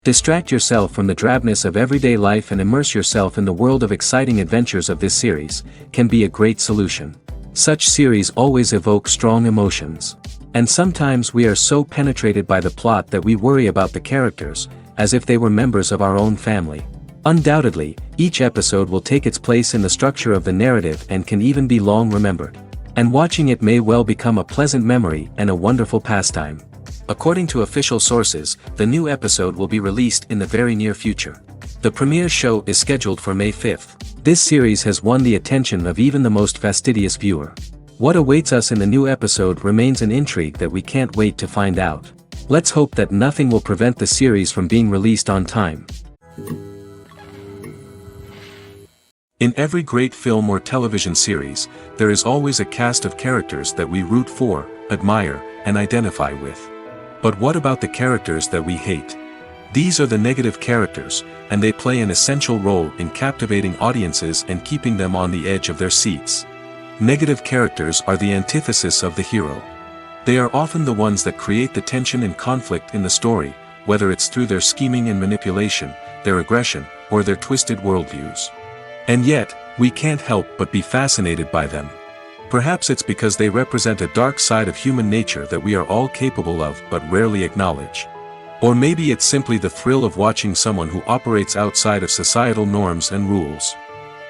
Distract yourself from the drabness of everyday life and immerse yourself in the world of exciting adventures of this series, can be a great solution. Such series always evoke strong emotions. And sometimes we are so penetrated by the plot that we worry about the characters, as if they were members of our own family. Undoubtedly, each episode will take its place in the structure of the narrative and can even be long remembered. And watching it may well become a pleasant memory and a wonderful pastime. According to official sources, the new episode will be released in the very near future. The premiere show is scheduled for May 5th. This series has won the attention of even the most fastidious viewer. What awaits us in the new episode remains an intrigue that we can't wait to find out. Let's hope that nothing will prevent the series from being released on time. In every great film or television series, there is always a cast of characters that we root for, admire, and identify with. But what about the characters that we hate? These are the negative characters, and they play an essential role in captivating audiences and keeping them on the edge of their seats. Negative characters are the antithesis of the hero. They are often the ones that create the tension and conflict in the story, whether it's through their scheming and manipulation, their aggression, or their twisted worldviews. And yet, we can't help but be fascinated by them. Perhaps it's because they represent a dark side of human nature that we are all capable of but rarely acknowledge. Or maybe it's simply the thrill of watching someone who operates outside of societal norms and rules.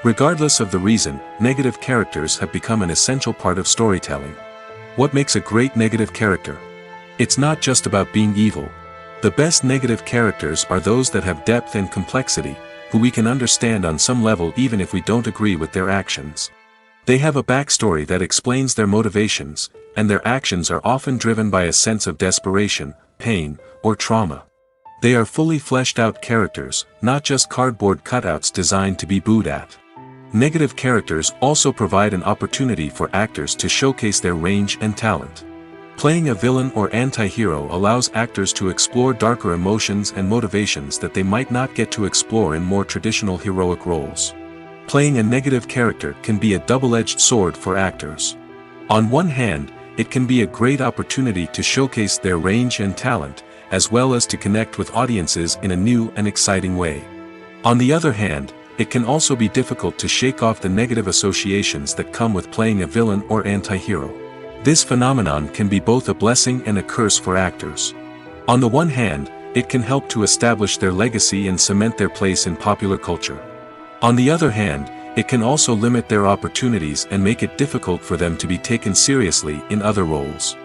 Regardless of the reason, negative characters have become an essential part of storytelling. What makes a great negative character? It's not just about being evil. The best negative characters are those that have depth and complexity, who we can understand on some level even if we don't agree with their actions. They have a backstory that explains their motivations, and their actions are often driven by a sense of desperation, pain, or trauma. They are fully fleshed out characters, not just cardboard cutouts designed to be booed at. Negative characters also provide an opportunity for actors to showcase their range and talent. Playing a villain or anti-hero allows actors to explore darker emotions and motivations that they might not get to explore in more traditional heroic roles. Playing a negative character can be a double-edged sword for actors. On one hand, it can be a great opportunity to showcase their range and talent, as well as to connect with audiences in a new and exciting way. On the other hand, it can also be difficult to shake off the negative associations that come with playing a villain or anti-hero. This phenomenon can be both a blessing and a curse for actors. On the one hand, it can help to establish their legacy and cement their place in popular culture. On the other hand, it can also limit their opportunities and make it difficult for them to be taken seriously in other roles.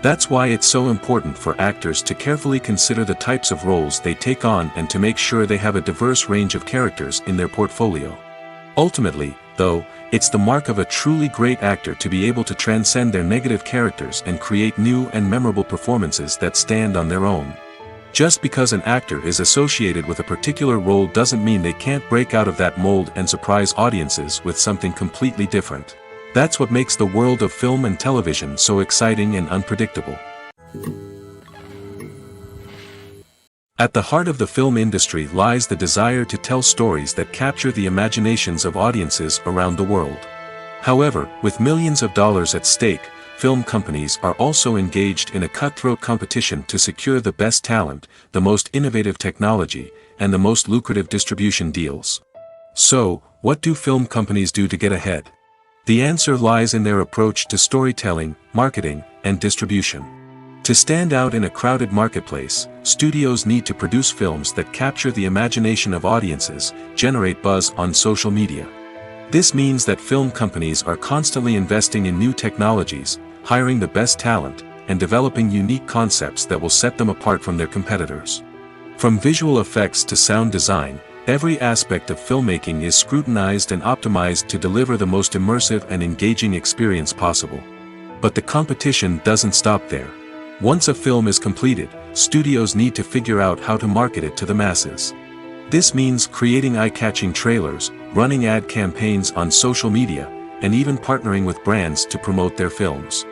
That's why it's so important for actors to carefully consider the types of roles they take on and to make sure they have a diverse range of characters in their portfolio. Ultimately, though, it's the mark of a truly great actor to be able to transcend their negative characters and create new and memorable performances that stand on their own. Just because an actor is associated with a particular role doesn't mean they can't break out of that mold and surprise audiences with something completely different. That's what makes the world of film and television so exciting and unpredictable. At the heart of the film industry lies the desire to tell stories that capture the imaginations of audiences around the world. However, with millions of dollars at stake, film companies are also engaged in a cutthroat competition to secure the best talent, the most innovative technology, and the most lucrative distribution deals. So, what do film companies do to get ahead? The answer lies in their approach to storytelling, marketing, and distribution. To stand out in a crowded marketplace, studios need to produce films that capture the imagination of audiences, generate buzz on social media. This means that film companies are constantly investing in new technologies, hiring the best talent, and developing unique concepts that will set them apart from their competitors. From visual effects to sound design, every aspect of filmmaking is scrutinized and optimized to deliver the most immersive and engaging experience possible. But the competition doesn't stop there. Once a film is completed, studios need to figure out how to market it to the masses. This means creating eye-catching trailers, running ad campaigns on social media, and even partnering with brands to promote their films.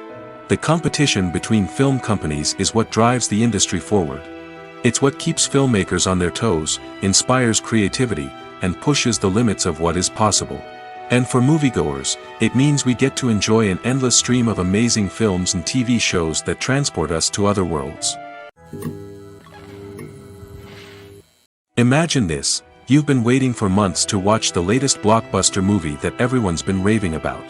The competition between film companies is what drives the industry forward. It's what keeps filmmakers on their toes, inspires creativity, and pushes the limits of what is possible. And for moviegoers, it means we get to enjoy an endless stream of amazing films and TV shows that transport us to other worlds. Imagine this, you've been waiting for months to watch the latest blockbuster movie that everyone's been raving about.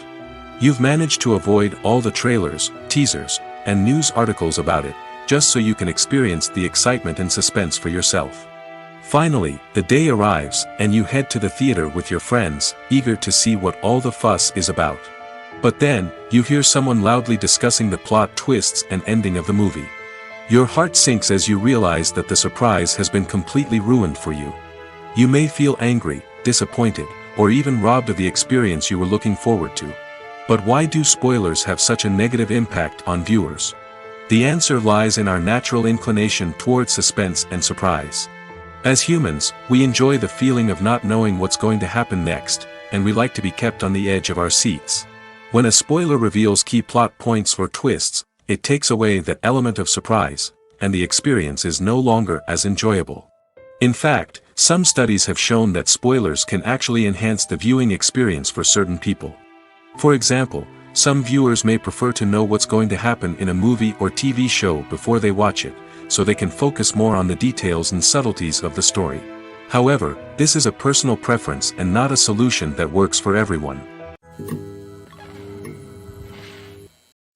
You've managed to avoid all the trailers, teasers, and news articles about it, just so you can experience the excitement and suspense for yourself. Finally, the day arrives, and you head to the theater with your friends, eager to see what all the fuss is about. But then, you hear someone loudly discussing the plot twists and ending of the movie. Your heart sinks as you realize that the surprise has been completely ruined for you. You may feel angry, disappointed, or even robbed of the experience you were looking forward to. But why do spoilers have such a negative impact on viewers? The answer lies in our natural inclination toward suspense and surprise. As humans, we enjoy the feeling of not knowing what's going to happen next, and we like to be kept on the edge of our seats. When a spoiler reveals key plot points or twists, it takes away that element of surprise, and the experience is no longer as enjoyable. In fact, some studies have shown that spoilers can actually enhance the viewing experience for certain people. For example, some viewers may prefer to know what's going to happen in a movie or TV show before they watch it, so they can focus more on the details and subtleties of the story. However, this is a personal preference and not a solution that works for everyone.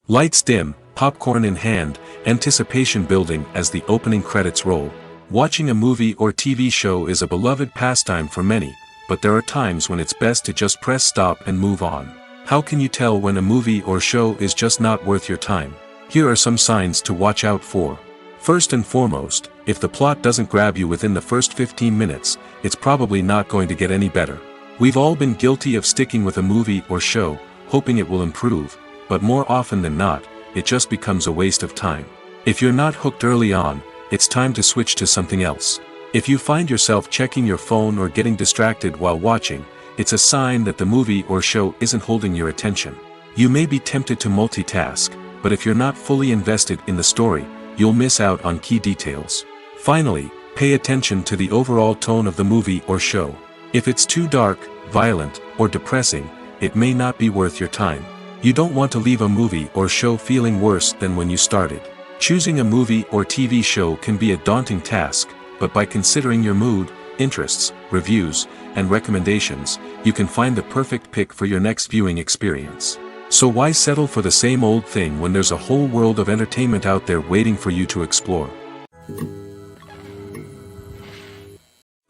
Lights dim, popcorn in hand, anticipation building as the opening credits roll. Watching a movie or TV show is a beloved pastime for many, but there are times when it's best to just press stop and move on. How can you tell when a movie or show is just not worth your time? Here are some signs to watch out for. First and foremost, if the plot doesn't grab you within the first 15 minutes, it's probably not going to get any better. We've all been guilty of sticking with a movie or show, hoping it will improve, but more often than not, it just becomes a waste of time. If you're not hooked early on, it's time to switch to something else. If you find yourself checking your phone or getting distracted while watching, it's a sign that the movie or show isn't holding your attention. You may be tempted to multitask, but if you're not fully invested in the story, you'll miss out on key details. Finally, pay attention to the overall tone of the movie or show. If it's too dark, violent, or depressing, it may not be worth your time. You don't want to leave a movie or show feeling worse than when you started. Choosing a movie or TV show can be a daunting task, but by considering your mood, interests, reviews, and recommendations, you can find the perfect pick for your next viewing experience. So why settle for the same old thing when there's a whole world of entertainment out there waiting for you to explore?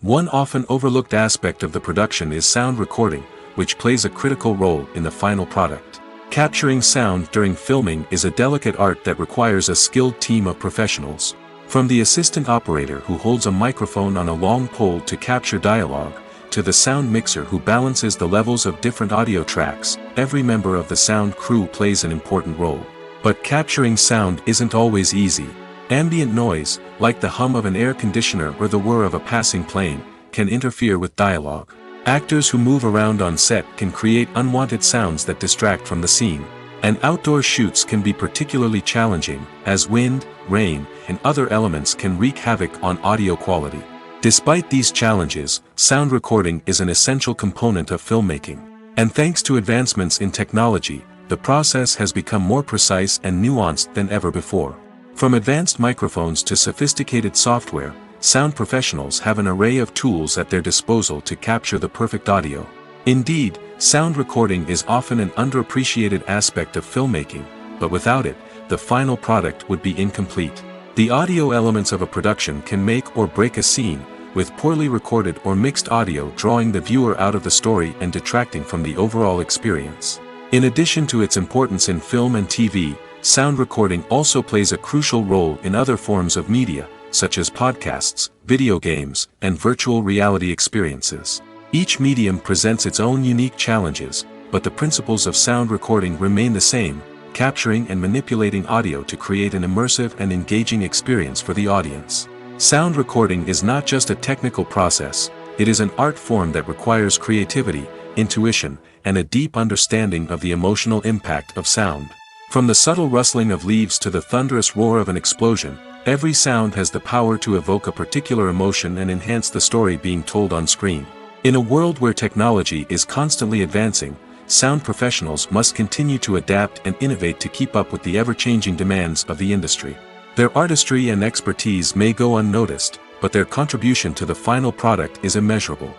One often overlooked aspect of the production is sound recording, which plays a critical role in the final product. Capturing sound during filming is a delicate art that requires a skilled team of professionals. From the assistant operator who holds a microphone on a long pole to capture dialogue, to the sound mixer who balances the levels of different audio tracks, every member of the sound crew plays an important role. But capturing sound isn't always easy. Ambient noise, like the hum of an air conditioner or the whir of a passing plane, can interfere with dialogue. Actors who move around on set can create unwanted sounds that distract from the scene. And outdoor shoots can be particularly challenging, as wind, rain, and other elements can wreak havoc on audio quality. Despite these challenges, sound recording is an essential component of filmmaking. And thanks to advancements in technology, the process has become more precise and nuanced than ever before. From advanced microphones to sophisticated software, sound professionals have an array of tools at their disposal to capture the perfect audio. Indeed, sound recording is often an underappreciated aspect of filmmaking, but without it, the final product would be incomplete. The audio elements of a production can make or break a scene, with poorly recorded or mixed audio drawing the viewer out of the story and detracting from the overall experience. In addition to its importance in film and TV, sound recording also plays a crucial role in other forms of media, such as podcasts, video games, and virtual reality experiences. Each medium presents its own unique challenges, but the principles of sound recording remain the same: capturing and manipulating audio to create an immersive and engaging experience for the audience. Sound recording is not just a technical process, it is an art form that requires creativity, intuition, and a deep understanding of the emotional impact of sound. From the subtle rustling of leaves to the thunderous roar of an explosion, every sound has the power to evoke a particular emotion and enhance the story being told on screen. In a world where technology is constantly advancing, sound professionals must continue to adapt and innovate to keep up with the ever-changing demands of the industry. Their artistry and expertise may go unnoticed, but their contribution to the final product is immeasurable.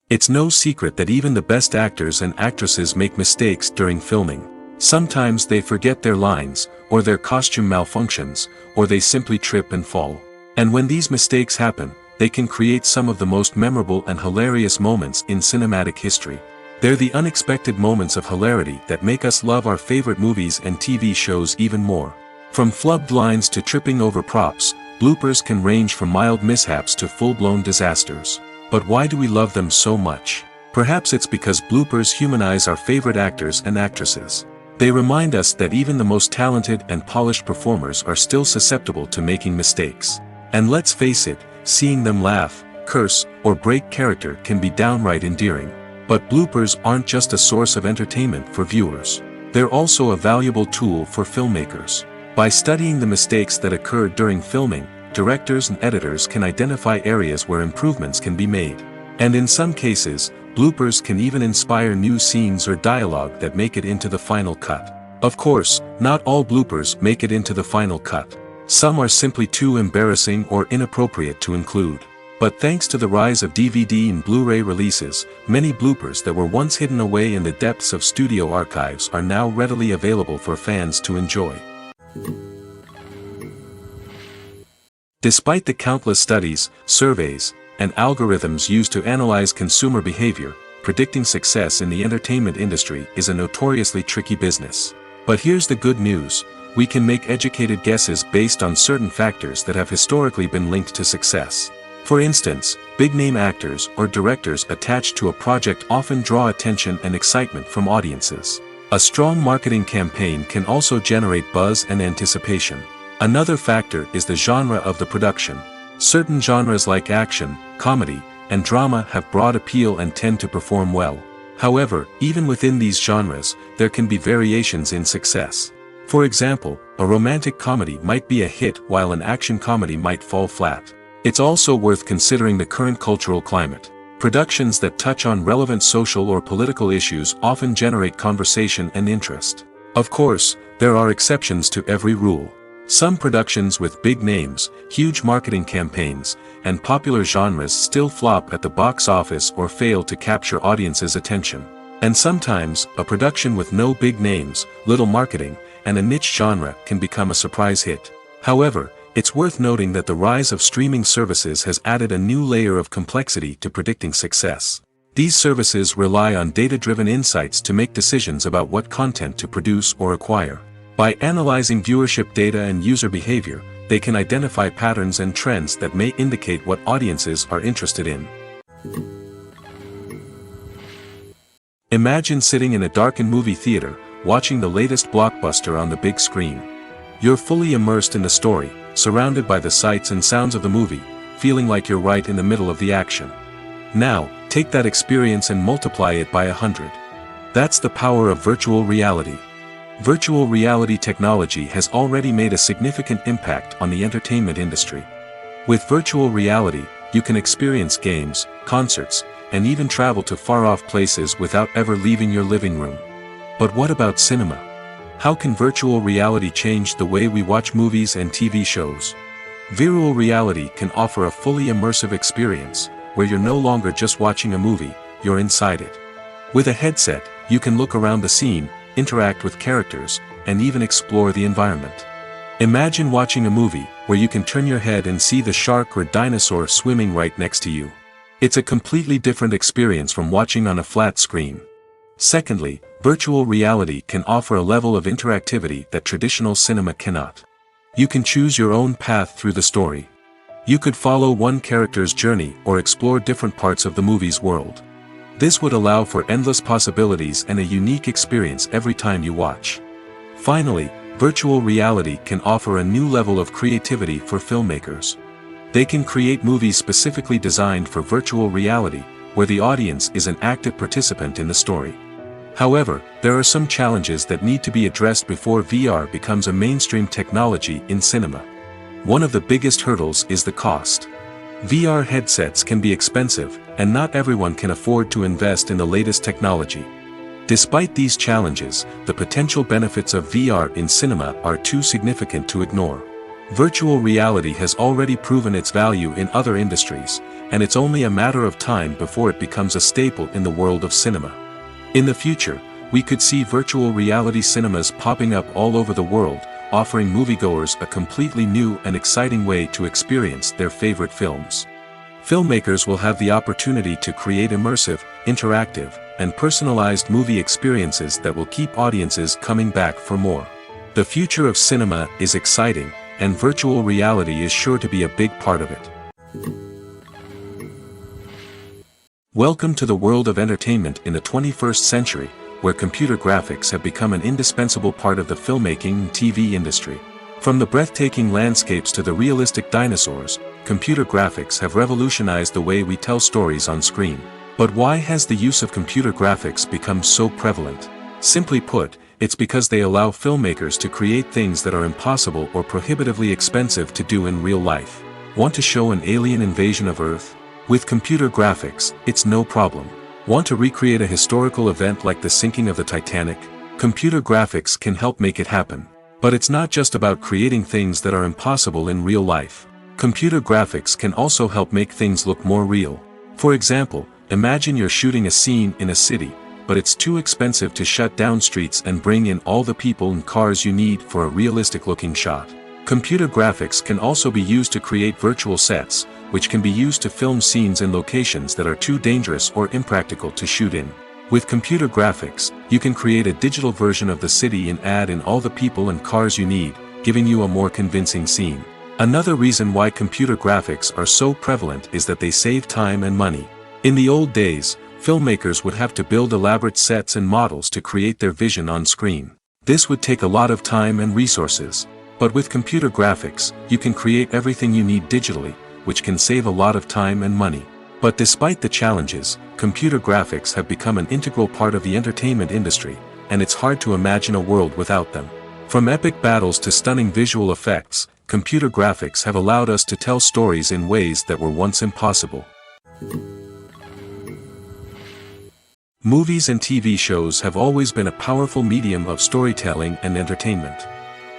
It's no secret that even the best actors and actresses make mistakes during filming. Sometimes they forget their lines, or their costume malfunctions, or they simply trip and fall. And when these mistakes happen, they can create some of the most memorable and hilarious moments in cinematic history. They're the unexpected moments of hilarity that make us love our favorite movies and TV shows even more. From flubbed lines to tripping over props, bloopers can range from mild mishaps to full-blown disasters. But why do we love them so much? Perhaps it's because bloopers humanize our favorite actors and actresses. They remind us that even the most talented and polished performers are still susceptible to making mistakes. And let's face it, seeing them laugh, curse, or break character can be downright endearing. But bloopers aren't just a source of entertainment for viewers. They're also a valuable tool for filmmakers. By studying the mistakes that occurred during filming, directors and editors can identify areas where improvements can be made. And in some cases, bloopers can even inspire new scenes or dialogue that make it into the final cut. Of course, not all bloopers make it into the final cut. Some are simply too embarrassing or inappropriate to include. But thanks to the rise of DVD and Blu-ray releases, many bloopers that were once hidden away in the depths of studio archives are now readily available for fans to enjoy. Despite the countless studies, surveys, and algorithms used to analyze consumer behavior, predicting success in the entertainment industry is a notoriously tricky business. But here's the good news: we can make educated guesses based on certain factors that have historically been linked to success. For instance, big-name actors or directors attached to a project often draw attention and excitement from audiences. A strong marketing campaign can also generate buzz and anticipation. Another factor is the genre of the production. Certain genres like action, comedy, and drama have broad appeal and tend to perform well. However, even within these genres, there can be variations in success. For example, a romantic comedy might be a hit while an action comedy might fall flat. It's also worth considering the current cultural climate. Productions that touch on relevant social or political issues often generate conversation and interest. Of course, there are exceptions to every rule. Some productions with big names, huge marketing campaigns, and popular genres still flop at the box office or fail to capture audiences' attention. And sometimes, a production with no big names, little marketing, and a niche genre can become a surprise hit. However, it's worth noting that the rise of streaming services has added a new layer of complexity to predicting success. These services rely on data-driven insights to make decisions about what content to produce or acquire. By analyzing viewership data and user behavior, they can identify patterns and trends that may indicate what audiences are interested in. Imagine sitting in a darkened movie theater, watching the latest blockbuster on the big screen. You're fully immersed in the story, surrounded by the sights and sounds of the movie, feeling like you're right in the middle of the action. Now, take that experience and multiply it by 100. That's the power of virtual reality. Virtual reality technology has already made a significant impact on the entertainment industry. With virtual reality, you can experience games, concerts, and even travel to far-off places without ever leaving your living room. But what about cinema? How can virtual reality change the way we watch movies and TV shows? Virtual reality can offer a fully immersive experience, where you're no longer just watching a movie, you're inside it. With a headset, you can look around the scene, interact with characters, and even explore the environment. Imagine watching a movie where you can turn your head and see the shark or dinosaur swimming right next to you. It's a completely different experience from watching on a flat screen. Secondly, virtual reality can offer a level of interactivity that traditional cinema cannot. You can choose your own path through the story. You could follow one character's journey or explore different parts of the movie's world. This would allow for endless possibilities and a unique experience every time you watch. Finally, virtual reality can offer a new level of creativity for filmmakers. They can create movies specifically designed for virtual reality, where the audience is an active participant in the story. However, there are some challenges that need to be addressed before VR becomes a mainstream technology in cinema. One of the biggest hurdles is the cost. VR headsets can be expensive, and not everyone can afford to invest in the latest technology. Despite these challenges, the potential benefits of VR in cinema are too significant to ignore. Virtual reality has already proven its value in other industries, and it's only a matter of time before it becomes a staple in the world of cinema. In the future, we could see virtual reality cinemas popping up all over the world, offering moviegoers a completely new and exciting way to experience their favorite films. Filmmakers will have the opportunity to create immersive, interactive, and personalized movie experiences that will keep audiences coming back for more. The future of cinema is exciting, and virtual reality is sure to be a big part of it. Welcome to the world of entertainment in the 21st century, where computer graphics have become an indispensable part of the filmmaking and TV industry. From the breathtaking landscapes to the realistic dinosaurs, computer graphics have revolutionized the way we tell stories on screen. But why has the use of computer graphics become so prevalent? Simply put, it's because they allow filmmakers to create things that are impossible or prohibitively expensive to do in real life. Want to show an alien invasion of Earth? With computer graphics, it's no problem. Want to recreate a historical event like the sinking of the Titanic? Computer graphics can help make it happen. But it's not just about creating things that are impossible in real life. Computer graphics can also help make things look more real. For example, imagine you're shooting a scene in a city, but it's too expensive to shut down streets and bring in all the people and cars you need for a realistic-looking shot. Computer graphics can also be used to create virtual sets, which can be used to film scenes in locations that are too dangerous or impractical to shoot in. With computer graphics, you can create a digital version of the city and add in all the people and cars you need, giving you a more convincing scene. Another reason why computer graphics are so prevalent is that they save time and money. In the old days, filmmakers would have to build elaborate sets and models to create their vision on screen. This would take a lot of time and resources. But with computer graphics, you can create everything you need digitally, which can save a lot of time and money. But despite the challenges, computer graphics have become an integral part of the entertainment industry, and it's hard to imagine a world without them. From epic battles to stunning visual effects, computer graphics have allowed us to tell stories in ways that were once impossible. Movies and TV shows have always been a powerful medium of storytelling and entertainment.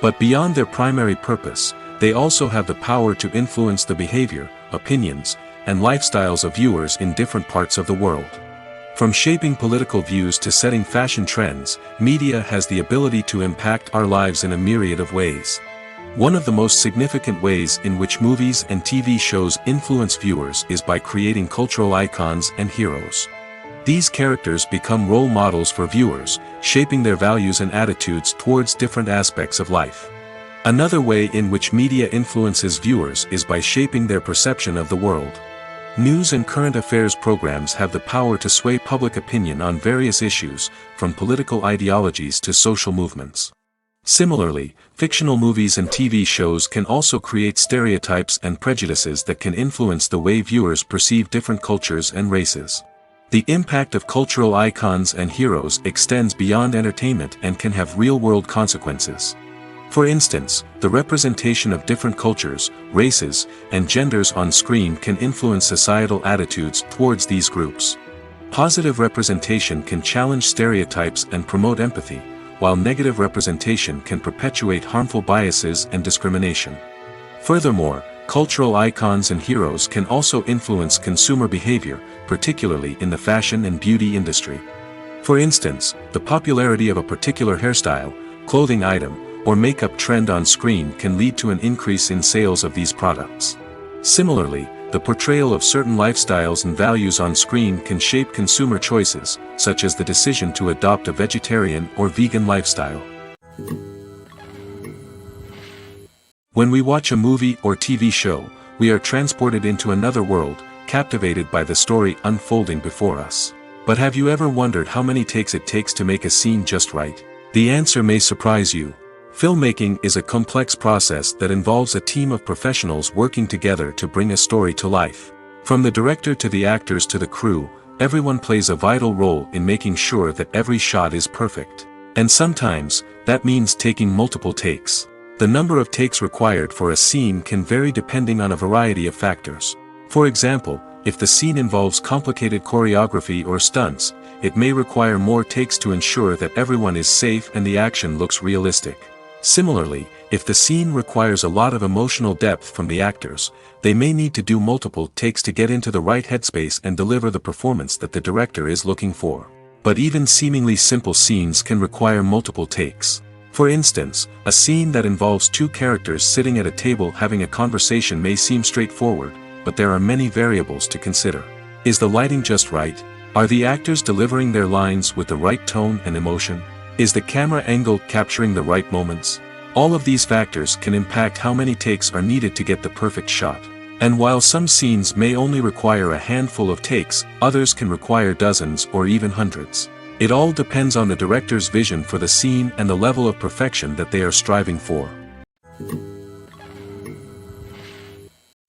But beyond their primary purpose, they also have the power to influence the behavior, opinions, and lifestyles of viewers in different parts of the world. From shaping political views to setting fashion trends, media has the ability to impact our lives in a myriad of ways. One of the most significant ways in which movies and TV shows influence viewers is by creating cultural icons and heroes. These characters become role models for viewers, shaping their values and attitudes towards different aspects of life. Another way in which media influences viewers is by shaping their perception of the world. News and current affairs programs have the power to sway public opinion on various issues, from political ideologies to social movements. Similarly, fictional movies and TV shows can also create stereotypes and prejudices that can influence the way viewers perceive different cultures and races. The impact of cultural icons and heroes extends beyond entertainment and can have real-world consequences. For instance, the representation of different cultures, races, and genders on screen can influence societal attitudes towards these groups. Positive representation can challenge stereotypes and promote empathy, while negative representation can perpetuate harmful biases and discrimination. Furthermore, cultural icons and heroes can also influence consumer behavior, particularly in the fashion and beauty industry. For instance, the popularity of a particular hairstyle, clothing item, or makeup trend on screen can lead to an increase in sales of these products. Similarly, the portrayal of certain lifestyles and values on screen can shape consumer choices, such as the decision to adopt a vegetarian or vegan lifestyle. When we watch a movie or TV show, we are transported into another world, captivated by the story unfolding before us. But have you ever wondered how many takes it takes to make a scene just right? The answer may surprise you. Filmmaking is a complex process that involves a team of professionals working together to bring a story to life. From the director to the actors to the crew, everyone plays a vital role in making sure that every shot is perfect. And sometimes, that means taking multiple takes. The number of takes required for a scene can vary depending on a variety of factors. For example, if the scene involves complicated choreography or stunts, it may require more takes to ensure that everyone is safe and the action looks realistic. Similarly, if the scene requires a lot of emotional depth from the actors, they may need to do multiple takes to get into the right headspace and deliver the performance that the director is looking for. But even seemingly simple scenes can require multiple takes. For instance, a scene that involves two characters sitting at a table having a conversation may seem straightforward, but there are many variables to consider. Is the lighting just right? Are the actors delivering their lines with the right tone and emotion? Is the camera angle capturing the right moments? All of these factors can impact how many takes are needed to get the perfect shot. And while some scenes may only require a handful of takes, others can require dozens or even hundreds. It all depends on the director's vision for the scene and the level of perfection that they are striving for.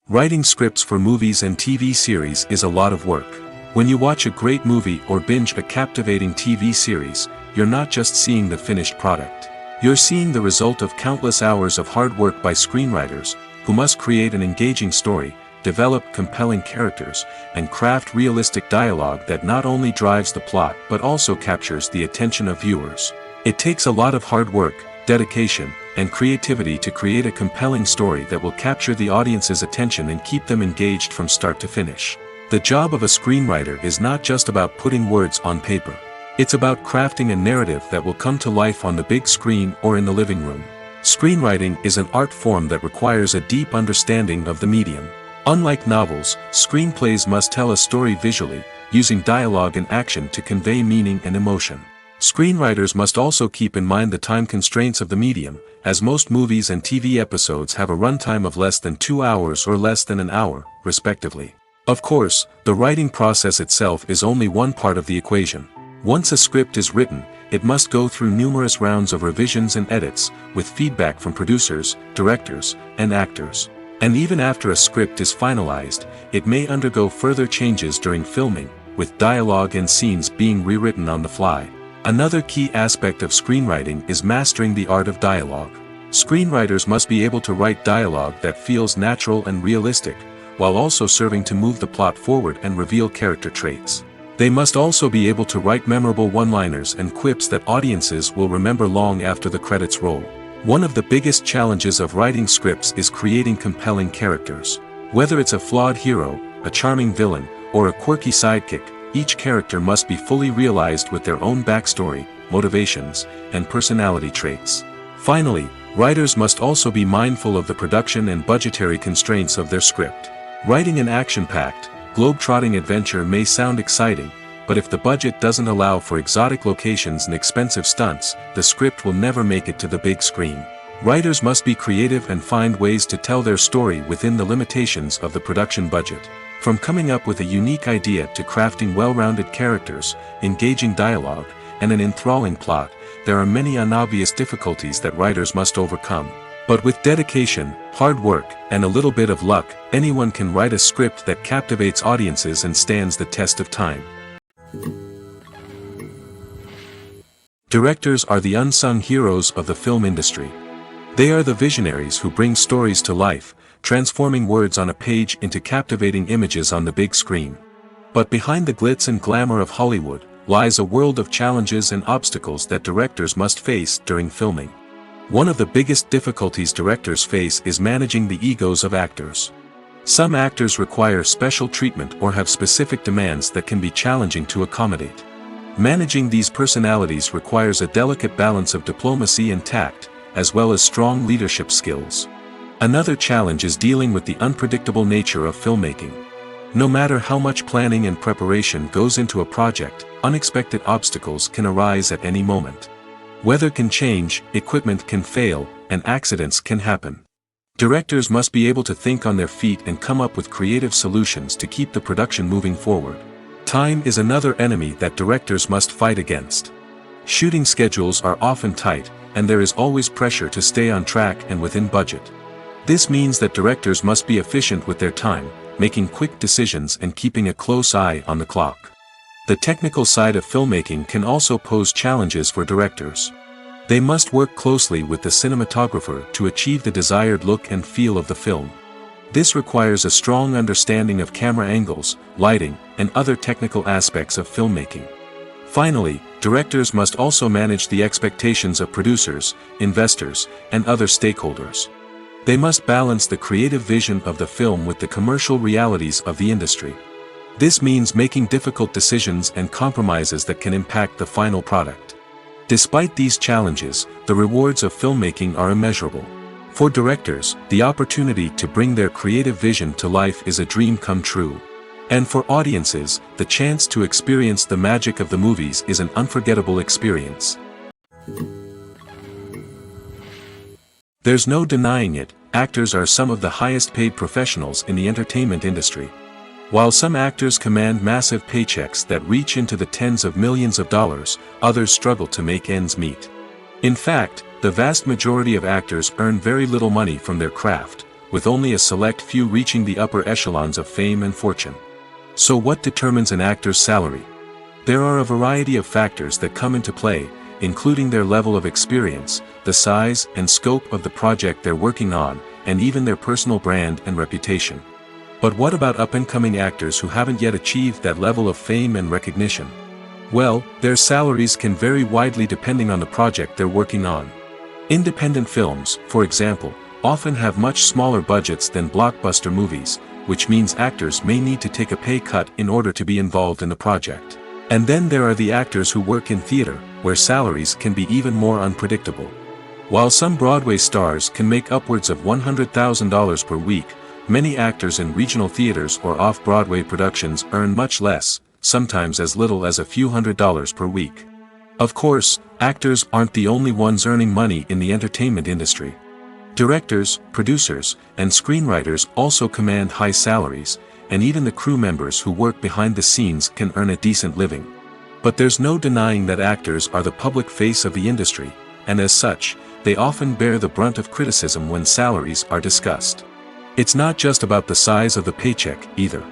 Writing scripts for movies and TV series is a lot of work. When you watch a great movie or binge a captivating TV series, you're not just seeing the finished product. You're seeing the result of countless hours of hard work by screenwriters, who must create an engaging story, develop compelling characters, and craft realistic dialogue that not only drives the plot but also captures the attention of viewers. It takes a lot of hard work, dedication, and creativity to create a compelling story that will capture the audience's attention and keep them engaged from start to finish. The job of a screenwriter is not just about putting words on paper. It's about crafting a narrative that will come to life on the big screen or in the living room. Screenwriting is an art form that requires a deep understanding of the medium. Unlike novels, screenplays must tell a story visually, using dialogue and action to convey meaning and emotion. Screenwriters must also keep in mind the time constraints of the medium, as most movies and TV episodes have a runtime of less than 2 hours or less than an hour, respectively. Of course, the writing process itself is only one part of the equation. Once a script is written, it must go through numerous rounds of revisions and edits, with feedback from producers, directors, and actors. And even after a script is finalized, it may undergo further changes during filming, with dialogue and scenes being rewritten on the fly. Another key aspect of screenwriting is mastering the art of dialogue. Screenwriters must be able to write dialogue that feels natural and realistic, while also serving to move the plot forward and reveal character traits. They must also be able to write memorable one-liners and quips that audiences will remember long after the credits roll. One of the biggest challenges of writing scripts is creating compelling characters. Whether it's a flawed hero, a charming villain, or a quirky sidekick, each character must be fully realized with their own backstory, motivations, and personality traits. Finally, writers must also be mindful of the production and budgetary constraints of their script. Writing an action-packed, globe-trotting adventure may sound exciting, but if the budget doesn't allow for exotic locations and expensive stunts, the script will never make it to the big screen. Writers must be creative and find ways to tell their story within the limitations of the production budget. From coming up with a unique idea to crafting well-rounded characters, engaging dialogue, and an enthralling plot, there are many unobvious difficulties that writers must overcome. But with dedication, hard work, and a little bit of luck, anyone can write a script that captivates audiences and stands the test of time. Directors are the unsung heroes of the film industry. They are the visionaries who bring stories to life, transforming words on a page into captivating images on the big screen. But behind the glitz and glamour of Hollywood lies a world of challenges and obstacles that directors must face during filming. One of the biggest difficulties directors face is managing the egos of actors. Some actors require special treatment or have specific demands that can be challenging to accommodate. Managing these personalities requires a delicate balance of diplomacy and tact, as well as strong leadership skills. Another challenge is dealing with the unpredictable nature of filmmaking. No matter how much planning and preparation goes into a project, unexpected obstacles can arise at any moment. Weather can change, equipment can fail, and accidents can happen. Directors must be able to think on their feet and come up with creative solutions to keep the production moving forward. Time is another enemy that directors must fight against. Shooting schedules are often tight, and there is always pressure to stay on track and within budget. This means that directors must be efficient with their time, making quick decisions and keeping a close eye on the clock. The technical side of filmmaking can also pose challenges for directors. They must work closely with the cinematographer to achieve the desired look and feel of the film. This requires a strong understanding of camera angles, lighting, and other technical aspects of filmmaking. Finally, directors must also manage the expectations of producers, investors, and other stakeholders. They must balance the creative vision of the film with the commercial realities of the industry. This means making difficult decisions and compromises that can impact the final product. Despite these challenges, the rewards of filmmaking are immeasurable. For directors, the opportunity to bring their creative vision to life is a dream come true. And for audiences, the chance to experience the magic of the movies is an unforgettable experience. There's no denying it, actors are some of the highest paid professionals in the entertainment industry. While some actors command massive paychecks that reach into the tens of millions of dollars, others struggle to make ends meet. In fact, the vast majority of actors earn very little money from their craft, with only a select few reaching the upper echelons of fame and fortune. So what determines an actor's salary? There are a variety of factors that come into play, including their level of experience, the size and scope of the project they're working on, and even their personal brand and reputation. But what about up-and-coming actors who haven't yet achieved that level of fame and recognition? Well, their salaries can vary widely depending on the project they're working on. Independent films, for example, often have much smaller budgets than blockbuster movies, which means actors may need to take a pay cut in order to be involved in the project. And then there are the actors who work in theater, where salaries can be even more unpredictable. While some Broadway stars can make upwards of $100,000 per week, many actors in regional theaters or off-Broadway productions earn much less, sometimes as little as a few $100s per week. Of course, actors aren't the only ones earning money in the entertainment industry. Directors, producers, and screenwriters also command high salaries, and even the crew members who work behind the scenes can earn a decent living. But there's no denying that actors are the public face of the industry, and as such, they often bear the brunt of criticism when salaries are discussed. It's not just about the size of the paycheck, either.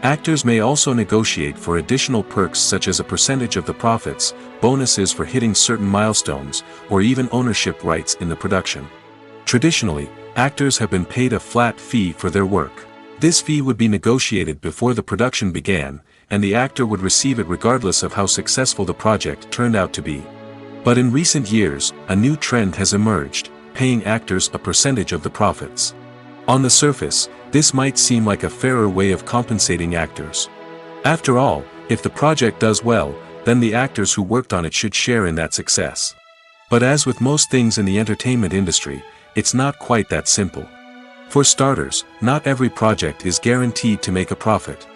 Actors may also negotiate for additional perks such as a percentage of the profits, bonuses for hitting certain milestones, or even ownership rights in the production. Traditionally, actors have been paid a flat fee for their work. This fee would be negotiated before the production began, and the actor would receive it regardless of how successful the project turned out to be. But in recent years, a new trend has emerged, paying actors a percentage of the profits. On the surface, this might seem like a fairer way of compensating actors. After all, if the project does well, then the actors who worked on it should share in that success. But as with most things in the entertainment industry, it's not quite that simple. For starters, not every project is guaranteed to make a profit.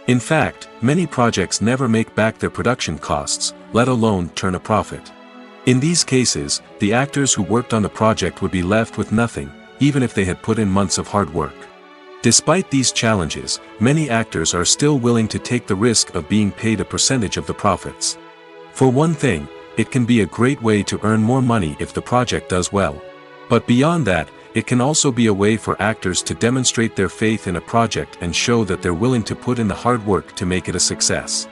In fact, many projects never make back their production costs, let alone turn a profit. In these cases, the actors who worked on the project would be left with nothing, even if they had put in months of hard work. Despite these challenges, many actors are still willing to take the risk of being paid a percentage of the profits. For one thing, it can be a great way to earn more money if the project does well. But beyond that, it can also be a way for actors to demonstrate their faith in a project and show that they're willing to put in the hard work to make it a success.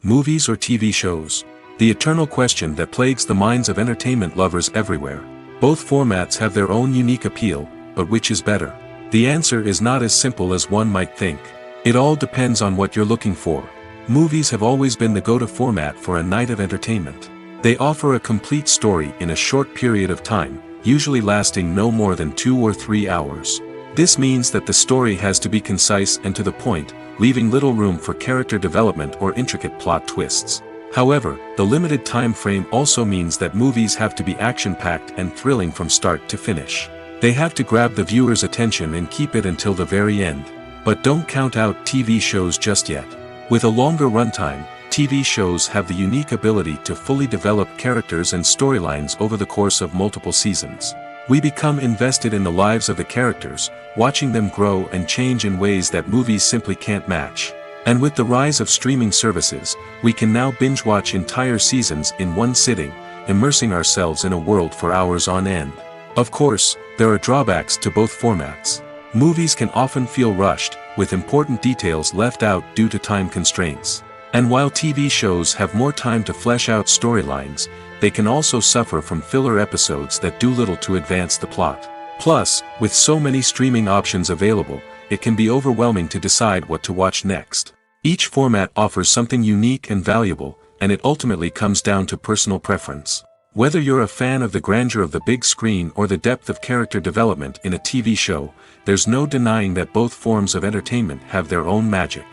Movies or TV shows? The eternal question that plagues the minds of entertainment lovers everywhere. Both formats have their own unique appeal, but which is better? The answer is not as simple as one might think. It all depends on what you're looking for. Movies have always been the go-to format for a night of entertainment. They offer a complete story in a short period of time, usually lasting no more than 2 or 3 hours. This means that the story has to be concise and to the point, leaving little room for character development or intricate plot twists. However, the limited time frame also means that movies have to be action-packed and thrilling from start to finish. They have to grab the viewer's attention and keep it until the very end. But don't count out TV shows just yet. With a longer runtime, TV shows have the unique ability to fully develop characters and storylines over the course of multiple seasons. We become invested in the lives of the characters, watching them grow and change in ways that movies simply can't match. And with the rise of streaming services, we can now binge-watch entire seasons in one sitting, immersing ourselves in a world for hours on end. Of course, there are drawbacks to both formats. Movies can often feel rushed, with important details left out due to time constraints. And while TV shows have more time to flesh out storylines, they can also suffer from filler episodes that do little to advance the plot. Plus, with so many streaming options available, it can be overwhelming to decide what to watch next. Each format offers something unique and valuable, and it ultimately comes down to personal preference. Whether you're a fan of the grandeur of the big screen or the depth of character development in a TV show, there's no denying that both forms of entertainment have their own magic.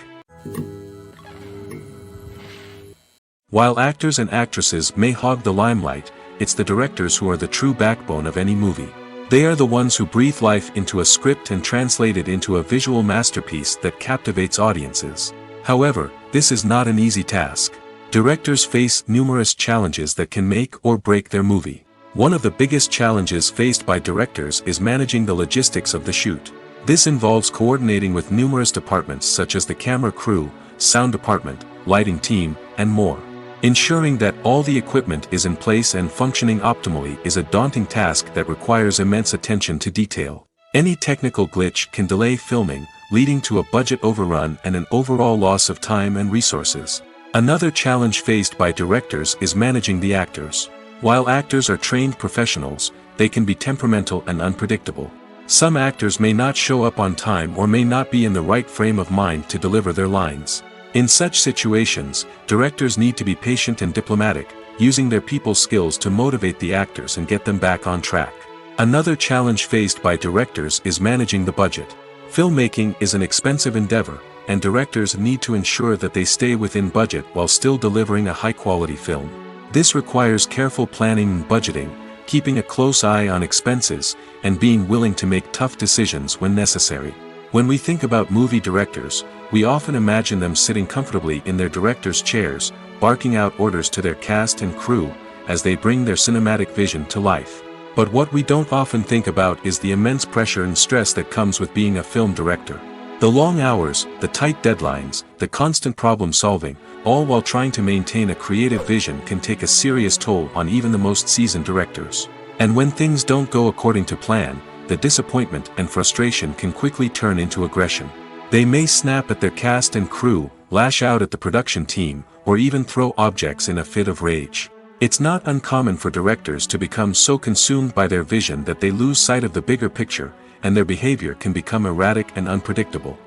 While actors and actresses may hog the limelight, it's the directors who are the true backbone of any movie. They are the ones who breathe life into a script and translate it into a visual masterpiece that captivates audiences. However, this is not an easy task. Directors face numerous challenges that can make or break their movie. One of the biggest challenges faced by directors is managing the logistics of the shoot. This involves coordinating with numerous departments such as the camera crew, sound department, lighting team, and more. Ensuring that all the equipment is in place and functioning optimally is a daunting task that requires immense attention to detail. Any technical glitch can delay filming, leading to a budget overrun and an overall loss of time and resources. Another challenge faced by directors is managing the actors. While actors are trained professionals, they can be temperamental and unpredictable. Some actors may not show up on time or may not be in the right frame of mind to deliver their lines. In such situations, directors need to be patient and diplomatic, using their people skills to motivate the actors and get them back on track. Another challenge faced by directors is managing the budget. Filmmaking is an expensive endeavor, and directors need to ensure that they stay within budget while still delivering a high-quality film. This requires careful planning and budgeting, keeping a close eye on expenses, and being willing to make tough decisions when necessary. When we think about movie directors, we often imagine them sitting comfortably in their director's chairs, barking out orders to their cast and crew, as they bring their cinematic vision to life. But what we don't often think about is the immense pressure and stress that comes with being a film director. The long hours, the tight deadlines, the constant problem solving, all while trying to maintain a creative vision can take a serious toll on even the most seasoned directors. And when things don't go according to plan, the disappointment and frustration can quickly turn into aggression. They may snap at their cast and crew, lash out at the production team, or even throw objects in a fit of rage. It's not uncommon for directors to become so consumed by their vision that they lose sight of the bigger picture, and their behavior can become erratic and unpredictable.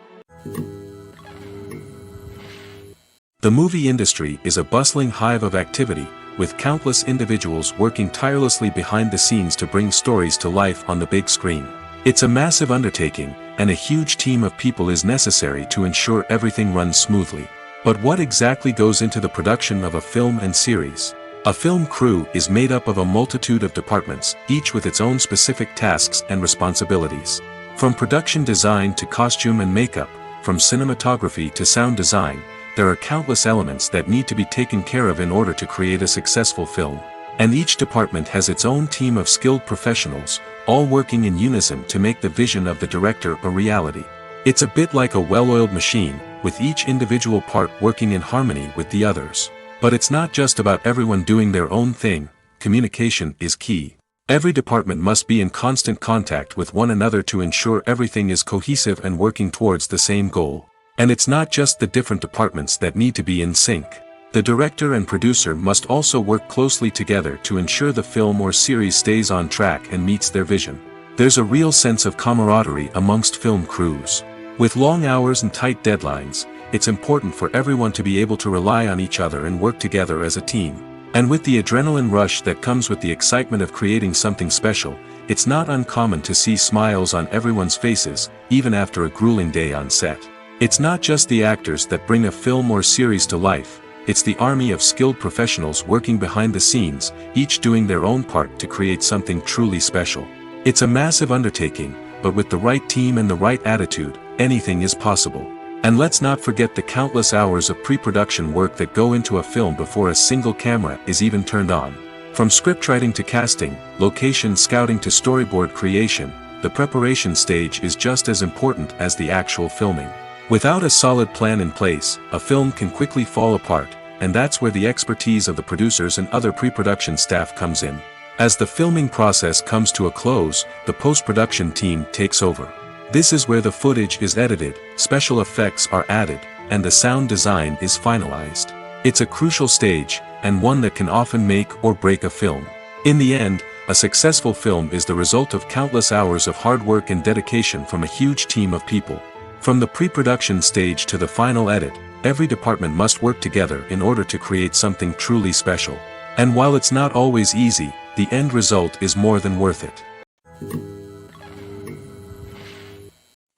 The movie industry is a bustling hive of activity, with countless individuals working tirelessly behind the scenes to bring stories to life on the big screen. It's a massive undertaking, and a huge team of people is necessary to ensure everything runs smoothly. But what exactly goes into the production of a film and series? A film crew is made up of a multitude of departments, each with its own specific tasks and responsibilities. From production design to costume and makeup, from cinematography to sound design, there are countless elements that need to be taken care of in order to create a successful film. And each department has its own team of skilled professionals, all working in unison to make the vision of the director a reality. It's a bit like a well-oiled machine, with each individual part working in harmony with the others. But it's not just about everyone doing their own thing. Communication is key. Every department must be in constant contact with one another to ensure everything is cohesive and working towards the same goal. And it's not just the different departments that need to be in sync. The director and producer must also work closely together to ensure the film or series stays on track and meets their vision. There's a real sense of camaraderie amongst film crews. With long hours and tight deadlines, it's important for everyone to be able to rely on each other and work together as a team. And with the adrenaline rush that comes with the excitement of creating something special, it's not uncommon to see smiles on everyone's faces, even after a grueling day on set. It's not just the actors that bring a film or series to life, it's the army of skilled professionals working behind the scenes, each doing their own part to create something truly special. It's a massive undertaking, but with the right team and the right attitude, anything is possible. And let's not forget the countless hours of pre-production work that go into a film before a single camera is even turned on. From scriptwriting to casting, location scouting to storyboard creation, the preparation stage is just as important as the actual filming. Without a solid plan in place, a film can quickly fall apart, and that's where the expertise of the producers and other pre-production staff comes in. As the filming process comes to a close, the post-production team takes over. This is where the footage is edited, special effects are added, and the sound design is finalized. It's a crucial stage, and one that can often make or break a film. In the end, a successful film is the result of countless hours of hard work and dedication from a huge team of people. From the pre-production stage to the final edit, every department must work together in order to create something truly special. And while it's not always easy, the end result is more than worth it.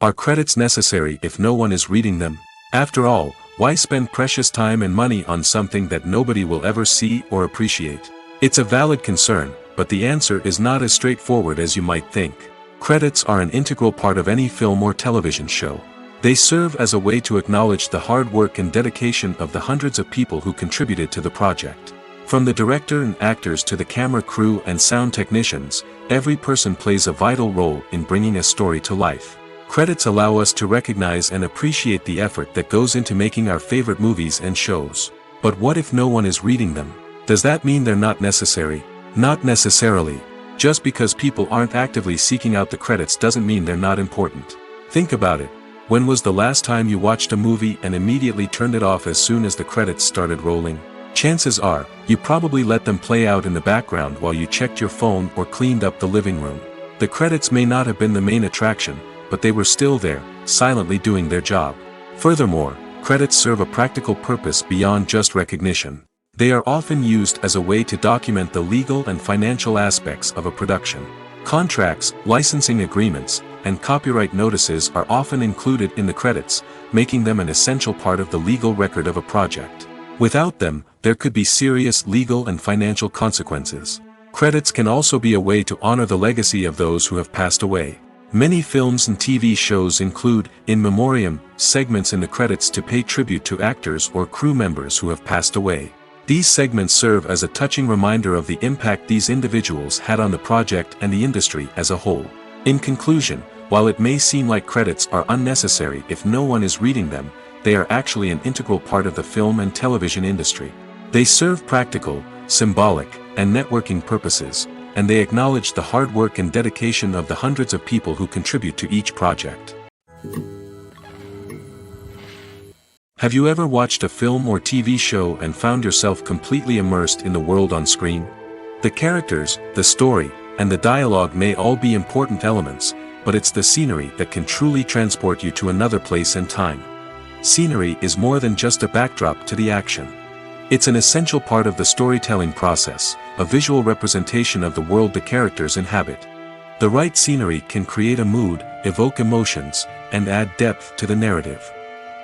Are credits necessary if no one is reading them? After all, why spend precious time and money on something that nobody will ever see or appreciate? It's a valid concern, but the answer is not as straightforward as you might think. Credits are an integral part of any film or television show. They serve as a way to acknowledge the hard work and dedication of the hundreds of people who contributed to the project. From the director and actors to the camera crew and sound technicians, every person plays a vital role in bringing a story to life. Credits allow us to recognize and appreciate the effort that goes into making our favorite movies and shows. But what if no one is reading them? Does that mean they're not necessary? Not necessarily. Just because people aren't actively seeking out the credits doesn't mean they're not important. Think about it. When was the last time you watched a movie and immediately turned it off as soon as the credits started rolling? Chances are, you probably let them play out in the background while you checked your phone or cleaned up the living room. The credits may not have been the main attraction, but they were still there, silently doing their job. Furthermore, credits serve a practical purpose beyond just recognition. They are often used as a way to document the legal and financial aspects of a production. Contracts, licensing agreements, and copyright notices are often included in the credits, making them an essential part of the legal record of a project. Without them, there could be serious legal and financial consequences. Credits can also be a way to honor the legacy of those who have passed away. Many films and TV shows include, in memoriam, segments in the credits to pay tribute to actors or crew members who have passed away. These segments serve as a touching reminder of the impact these individuals had on the project and the industry as a whole. In conclusion, while it may seem like credits are unnecessary if no one is reading them, they are actually an integral part of the film and television industry. They serve practical, symbolic, and networking purposes, and they acknowledge the hard work and dedication of the hundreds of people who contribute to each project. Have you ever watched a film or TV show and found yourself completely immersed in the world on screen? The characters, the story, and the dialogue may all be important elements, but it's the scenery that can truly transport you to another place and time. Scenery is more than just a backdrop to the action. It's an essential part of the storytelling process, a visual representation of the world the characters inhabit. The right scenery can create a mood, evoke emotions, and add depth to the narrative.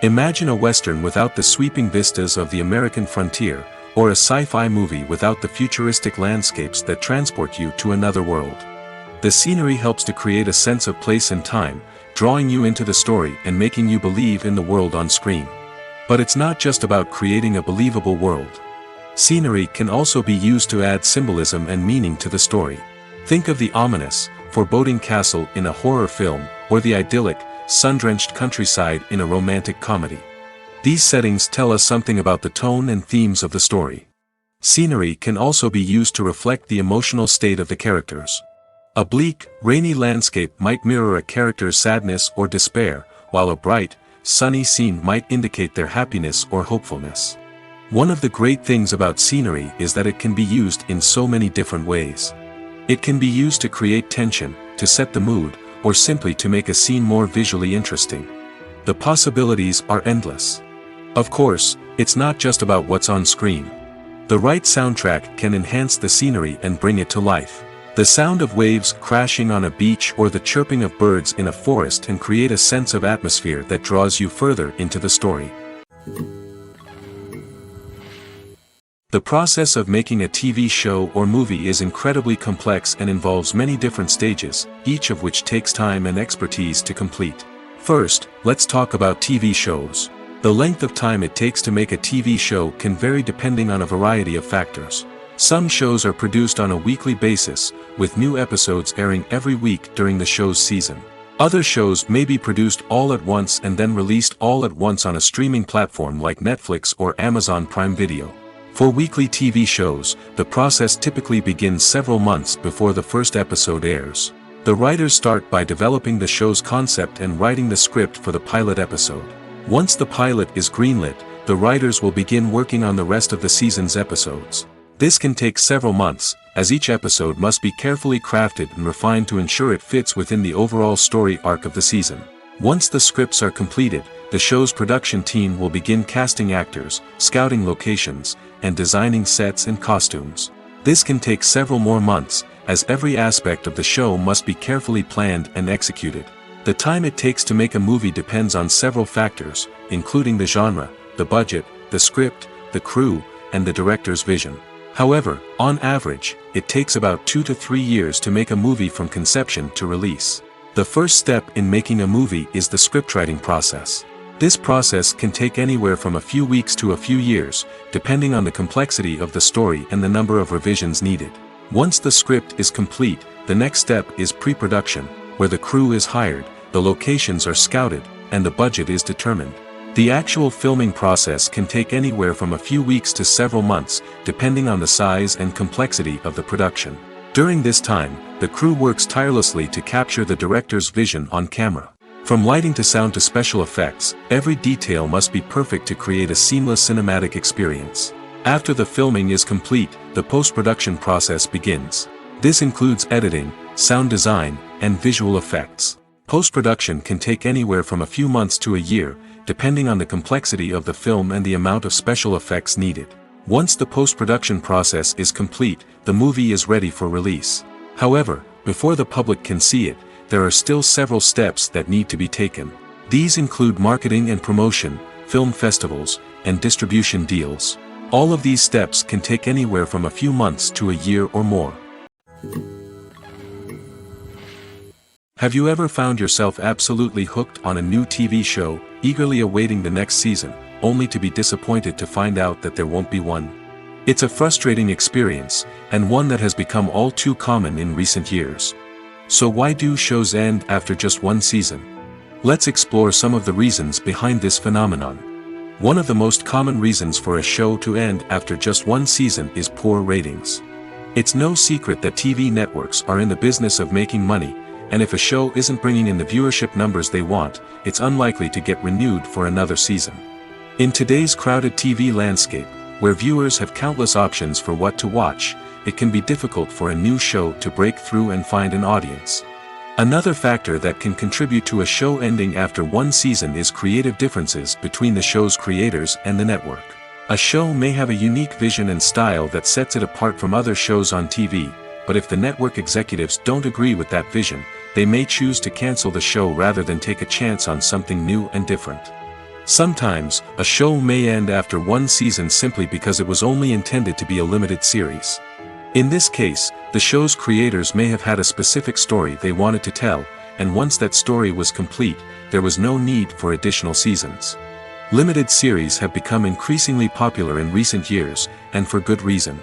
Imagine a Western without the sweeping vistas of the American frontier, or a sci-fi movie without the futuristic landscapes that transport you to another world. The scenery helps to create a sense of place and time, drawing you into the story and making you believe in the world on screen. But it's not just about creating a believable world. Scenery can also be used to add symbolism and meaning to the story. Think of the ominous, foreboding castle in a horror film, or the idyllic, sun-drenched countryside in a romantic comedy. These settings tell us something about the tone and themes of the story. Scenery can also be used to reflect the emotional state of the characters. A bleak, rainy landscape might mirror a character's sadness or despair, while a bright, sunny scene might indicate their happiness or hopefulness. One of the great things about scenery is that it can be used in so many different ways. It can be used to create tension, to set the mood, or simply to make a scene more visually interesting. The possibilities are endless. Of course, it's not just about what's on screen. The right soundtrack can enhance the scenery and bring it to life. The sound of waves crashing on a beach or the chirping of birds in a forest can create a sense of atmosphere that draws you further into the story. The process of making a TV show or movie is incredibly complex and involves many different stages, each of which takes time and expertise to complete. First, let's talk about TV shows. The length of time it takes to make a TV show can vary depending on a variety of factors. Some shows are produced on a weekly basis, with new episodes airing every week during the show's season. Other shows may be produced all at once and then released all at once on a streaming platform like Netflix or Amazon Prime Video. For weekly TV shows, the process typically begins several months before the first episode airs. The writers start by developing the show's concept and writing the script for the pilot episode. Once the pilot is greenlit, the writers will begin working on the rest of the season's episodes. This can take several months, as each episode must be carefully crafted and refined to ensure it fits within the overall story arc of the season. Once the scripts are completed, the show's production team will begin casting actors, scouting locations, and designing sets and costumes. This can take several more months, as every aspect of the show must be carefully planned and executed. The time it takes to make a movie depends on several factors, including the genre, the budget, the script, the crew, and the director's vision. However, on average, it takes about 2 to 3 years to make a movie from conception to release. The first step in making a movie is the scriptwriting process. This process can take anywhere from a few weeks to a few years, depending on the complexity of the story and the number of revisions needed. Once the script is complete, the next step is pre-production, where the crew is hired, the locations are scouted, and the budget is determined. The actual filming process can take anywhere from a few weeks to several months, depending on the size and complexity of the production. During this time, the crew works tirelessly to capture the director's vision on camera. From lighting to sound to special effects, every detail must be perfect to create a seamless cinematic experience. After the filming is complete, the post-production process begins. This includes editing, sound design, and visual effects. Post-production can take anywhere from a few months to a year, depending on the complexity of the film and the amount of special effects needed. Once the post-production process is complete, the movie is ready for release. However, before the public can see it, there are still several steps that need to be taken. These include marketing and promotion, film festivals, and distribution deals. All of these steps can take anywhere from a few months to a year or more. Have you ever found yourself absolutely hooked on a new TV show, eagerly awaiting the next season, only to be disappointed to find out that there won't be one? It's a frustrating experience, and one that has become all too common in recent years. So why do shows end after just one season? Let's explore some of the reasons behind this phenomenon. One of the most common reasons for a show to end after just one season is poor ratings. It's no secret that TV networks are in the business of making money, and if a show isn't bringing in the viewership numbers they want, it's unlikely to get renewed for another season. In today's crowded TV landscape, where viewers have countless options for what to watch, it can be difficult for a new show to break through and find an audience. Another factor that can contribute to a show ending after one season is creative differences between the show's creators and the network. A show may have a unique vision and style that sets it apart from other shows on TV, but if the network executives don't agree with that vision, they may choose to cancel the show rather than take a chance on something new and different. Sometimes, a show may end after one season simply because it was only intended to be a limited series. In this case, the show's creators may have had a specific story they wanted to tell, and once that story was complete, there was no need for additional seasons. Limited series have become increasingly popular in recent years, and for good reason.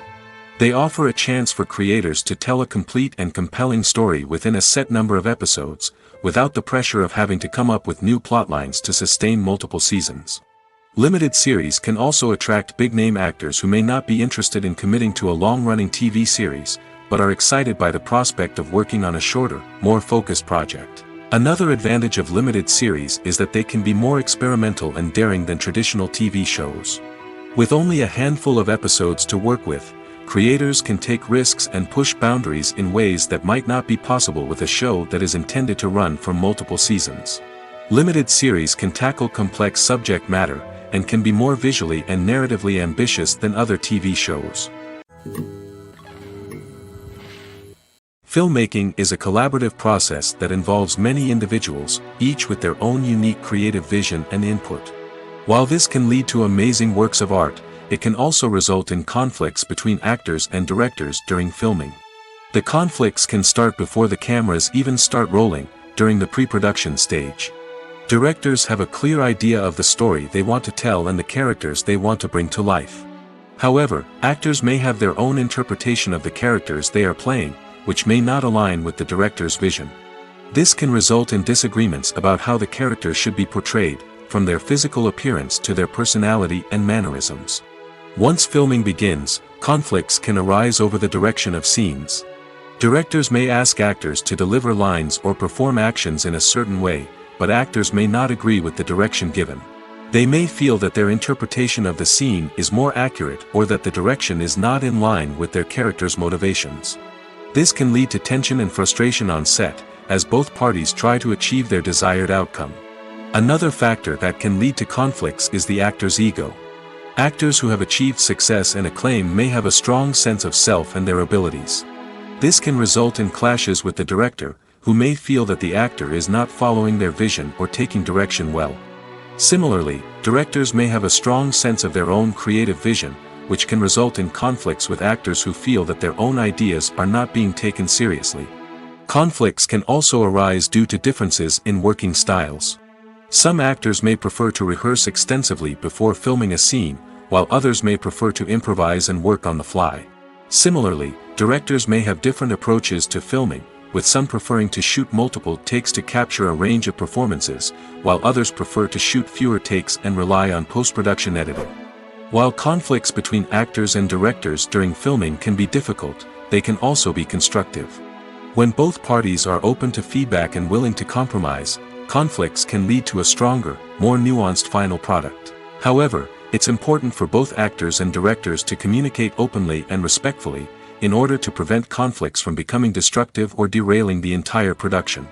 They offer a chance for creators to tell a complete and compelling story within a set number of episodes, without the pressure of having to come up with new plotlines to sustain multiple seasons. Limited series can also attract big-name actors who may not be interested in committing to a long-running TV series, but are excited by the prospect of working on a shorter, more focused project. Another advantage of limited series is that they can be more experimental and daring than traditional TV shows. With only a handful of episodes to work with, creators can take risks and push boundaries in ways that might not be possible with a show that is intended to run for multiple seasons. Limited series can tackle complex subject matter, and can be more visually and narratively ambitious than other TV shows. Filmmaking is a collaborative process that involves many individuals, each with their own unique creative vision and input. While this can lead to amazing works of art, it can also result in conflicts between actors and directors during filming. The conflicts can start before the cameras even start rolling, during the pre-production stage. Directors have a clear idea of the story they want to tell and the characters they want to bring to life. However, actors may have their own interpretation of the characters they are playing, which may not align with the director's vision. This can result in disagreements about how the characters should be portrayed, from their physical appearance to their personality and mannerisms. Once filming begins, conflicts can arise over the direction of scenes. Directors may ask actors to deliver lines or perform actions in a certain way, but actors may not agree with the direction given. They may feel that their interpretation of the scene is more accurate or that the direction is not in line with their character's motivations. This can lead to tension and frustration on set, as both parties try to achieve their desired outcome. Another factor that can lead to conflicts is the actor's ego. Actors who have achieved success and acclaim may have a strong sense of self and their abilities. This can result in clashes with the director, who may feel that the actor is not following their vision or taking direction well. Similarly, directors may have a strong sense of their own creative vision, which can result in conflicts with actors who feel that their own ideas are not being taken seriously. Conflicts can also arise due to differences in working styles. Some actors may prefer to rehearse extensively before filming a scene, while others may prefer to improvise and work on the fly. Similarly, directors may have different approaches to filming, with some preferring to shoot multiple takes to capture a range of performances, while others prefer to shoot fewer takes and rely on post-production editing. While conflicts between actors and directors during filming can be difficult, they can also be constructive. When both parties are open to feedback and willing to compromise, conflicts can lead to a stronger, more nuanced final product. However, it's important for both actors and directors to communicate openly and respectfully, in order to prevent conflicts from becoming destructive or derailing the entire production.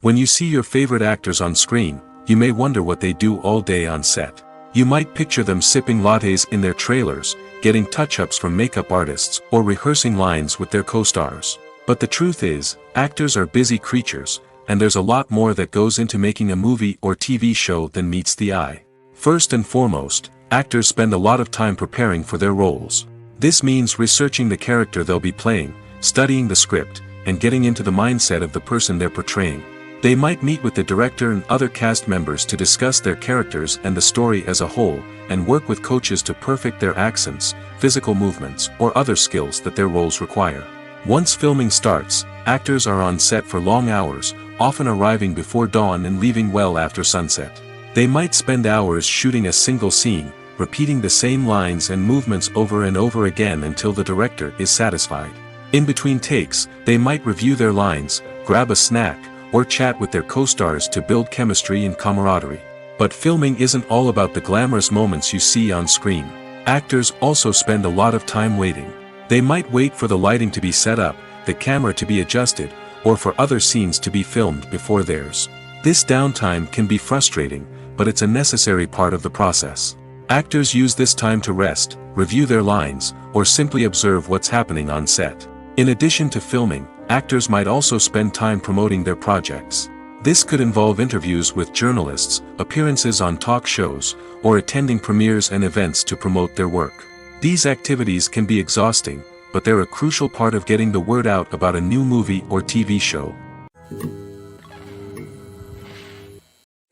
When you see your favorite actors on screen, you may wonder what they do all day on set. You might picture them sipping lattes in their trailers, getting touch-ups from makeup artists, or rehearsing lines with their co-stars. But the truth is, actors are busy creatures, and there's a lot more that goes into making a movie or TV show than meets the eye. First and foremost, actors spend a lot of time preparing for their roles. This means researching the character they'll be playing, studying the script, and getting into the mindset of the person they're portraying. They might meet with the director and other cast members to discuss their characters and the story as a whole, and work with coaches to perfect their accents, physical movements, or other skills that their roles require. Once filming starts, actors are on set for long hours, often arriving before dawn and leaving well after sunset. They might spend hours shooting a single scene, repeating the same lines and movements over and over again until the director is satisfied. In between takes, they might review their lines, grab a snack, or chat with their co-stars to build chemistry and camaraderie. But filming isn't all about the glamorous moments you see on screen. Actors also spend a lot of time waiting. They might wait for the lighting to be set up, the camera to be adjusted, or for other scenes to be filmed before theirs. This downtime can be frustrating, but it's a necessary part of the process. Actors use this time to rest, review their lines, or simply observe what's happening on set. In addition to filming, actors might also spend time promoting their projects. This could involve interviews with journalists, appearances on talk shows, or attending premieres and events to promote their work. These activities can be exhausting, but they're a crucial part of getting the word out about a new movie or TV show.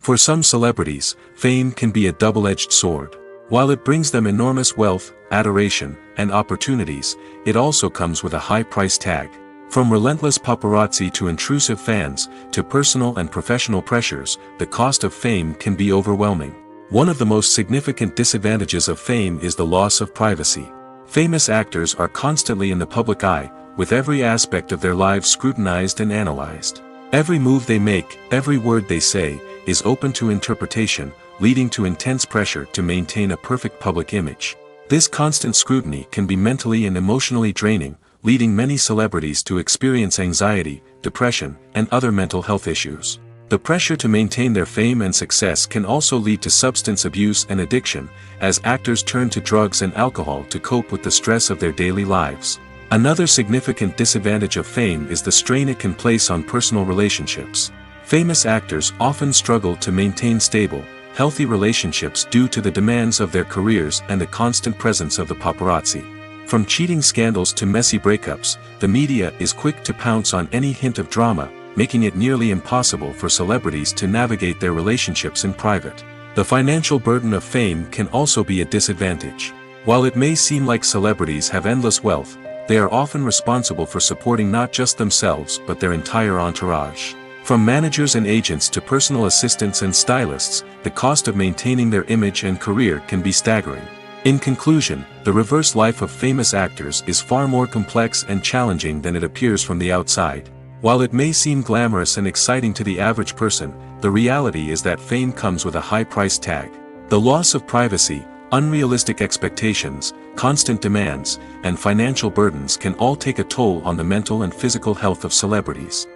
For some celebrities, fame can be a double-edged sword. While it brings them enormous wealth, adoration, and opportunities, it also comes with a high price tag. From relentless paparazzi to intrusive fans, to personal and professional pressures, the cost of fame can be overwhelming. One of the most significant disadvantages of fame is the loss of privacy. Famous actors are constantly in the public eye, with every aspect of their lives scrutinized and analyzed. Every move they make, every word they say, is open to interpretation, leading to intense pressure to maintain a perfect public image. This constant scrutiny can be mentally and emotionally draining, leading many celebrities to experience anxiety, depression, and other mental health issues. The pressure to maintain their fame and success can also lead to substance abuse and addiction, as actors turn to drugs and alcohol to cope with the stress of their daily lives. Another significant disadvantage of fame is the strain it can place on personal relationships. Famous actors often struggle to maintain stable, healthy relationships due to the demands of their careers and the constant presence of the paparazzi. From cheating scandals to messy breakups, the media is quick to pounce on any hint of drama, making it nearly impossible for celebrities to navigate their relationships in private. The financial burden of fame can also be a disadvantage. While it may seem like celebrities have endless wealth, they are often responsible for supporting not just themselves but their entire entourage. From managers and agents to personal assistants and stylists, the cost of maintaining their image and career can be staggering. In conclusion, the reverse life of famous actors is far more complex and challenging than it appears from the outside. While it may seem glamorous and exciting to the average person, the reality is that fame comes with a high price tag. The loss of privacy, unrealistic expectations, constant demands, and financial burdens can all take a toll on the mental and physical health of celebrities.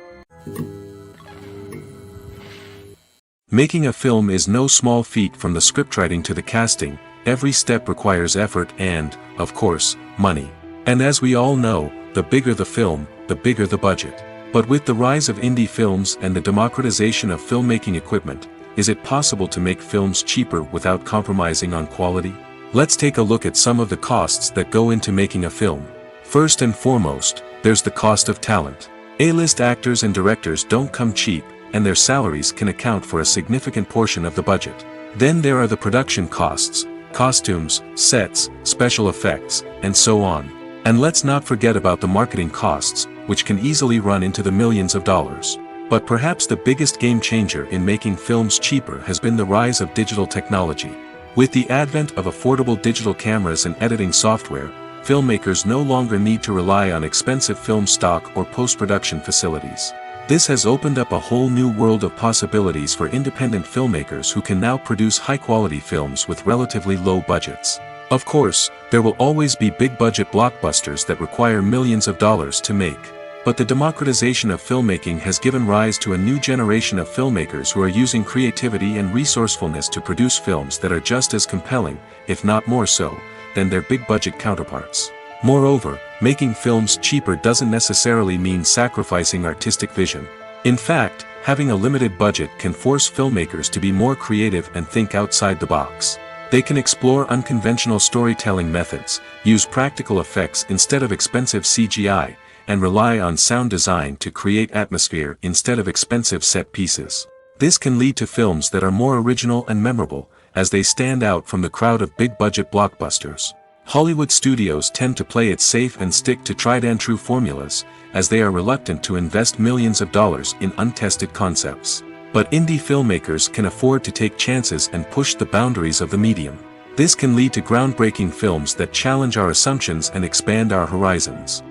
Making a film is no small feat. From the scriptwriting to the casting, every step requires effort and, of course, money. And as we all know, the bigger the film, the bigger the budget. But with the rise of indie films and the democratization of filmmaking equipment, is it possible to make films cheaper without compromising on quality? Let's take a look at some of the costs that go into making a film. First and foremost, there's the cost of talent. A-list actors and directors don't come cheap, and their salaries can account for a significant portion of the budget. Then there are the production costs, costumes, sets, special effects, and so on. And let's not forget about the marketing costs, which can easily run into the millions of dollars. But perhaps the biggest game changer in making films cheaper has been the rise of digital technology. With the advent of affordable digital cameras and editing software, filmmakers no longer need to rely on expensive film stock or post-production facilities. This has opened up a whole new world of possibilities for independent filmmakers who can now produce high-quality films with relatively low budgets. Of course, there will always be big-budget blockbusters that require millions of dollars to make. But the democratization of filmmaking has given rise to a new generation of filmmakers who are using creativity and resourcefulness to produce films that are just as compelling, if not more so, than their big-budget counterparts. Moreover, making films cheaper doesn't necessarily mean sacrificing artistic vision. In fact, having a limited budget can force filmmakers to be more creative and think outside the box. They can explore unconventional storytelling methods, use practical effects instead of expensive CGI, and rely on sound design to create atmosphere instead of expensive set pieces. This can lead to films that are more original and memorable, as they stand out from the crowd of big-budget blockbusters. Hollywood studios tend to play it safe and stick to tried-and-true formulas, as they are reluctant to invest millions of dollars in untested concepts. But indie filmmakers can afford to take chances and push the boundaries of the medium. This can lead to groundbreaking films that challenge our assumptions and expand our horizons.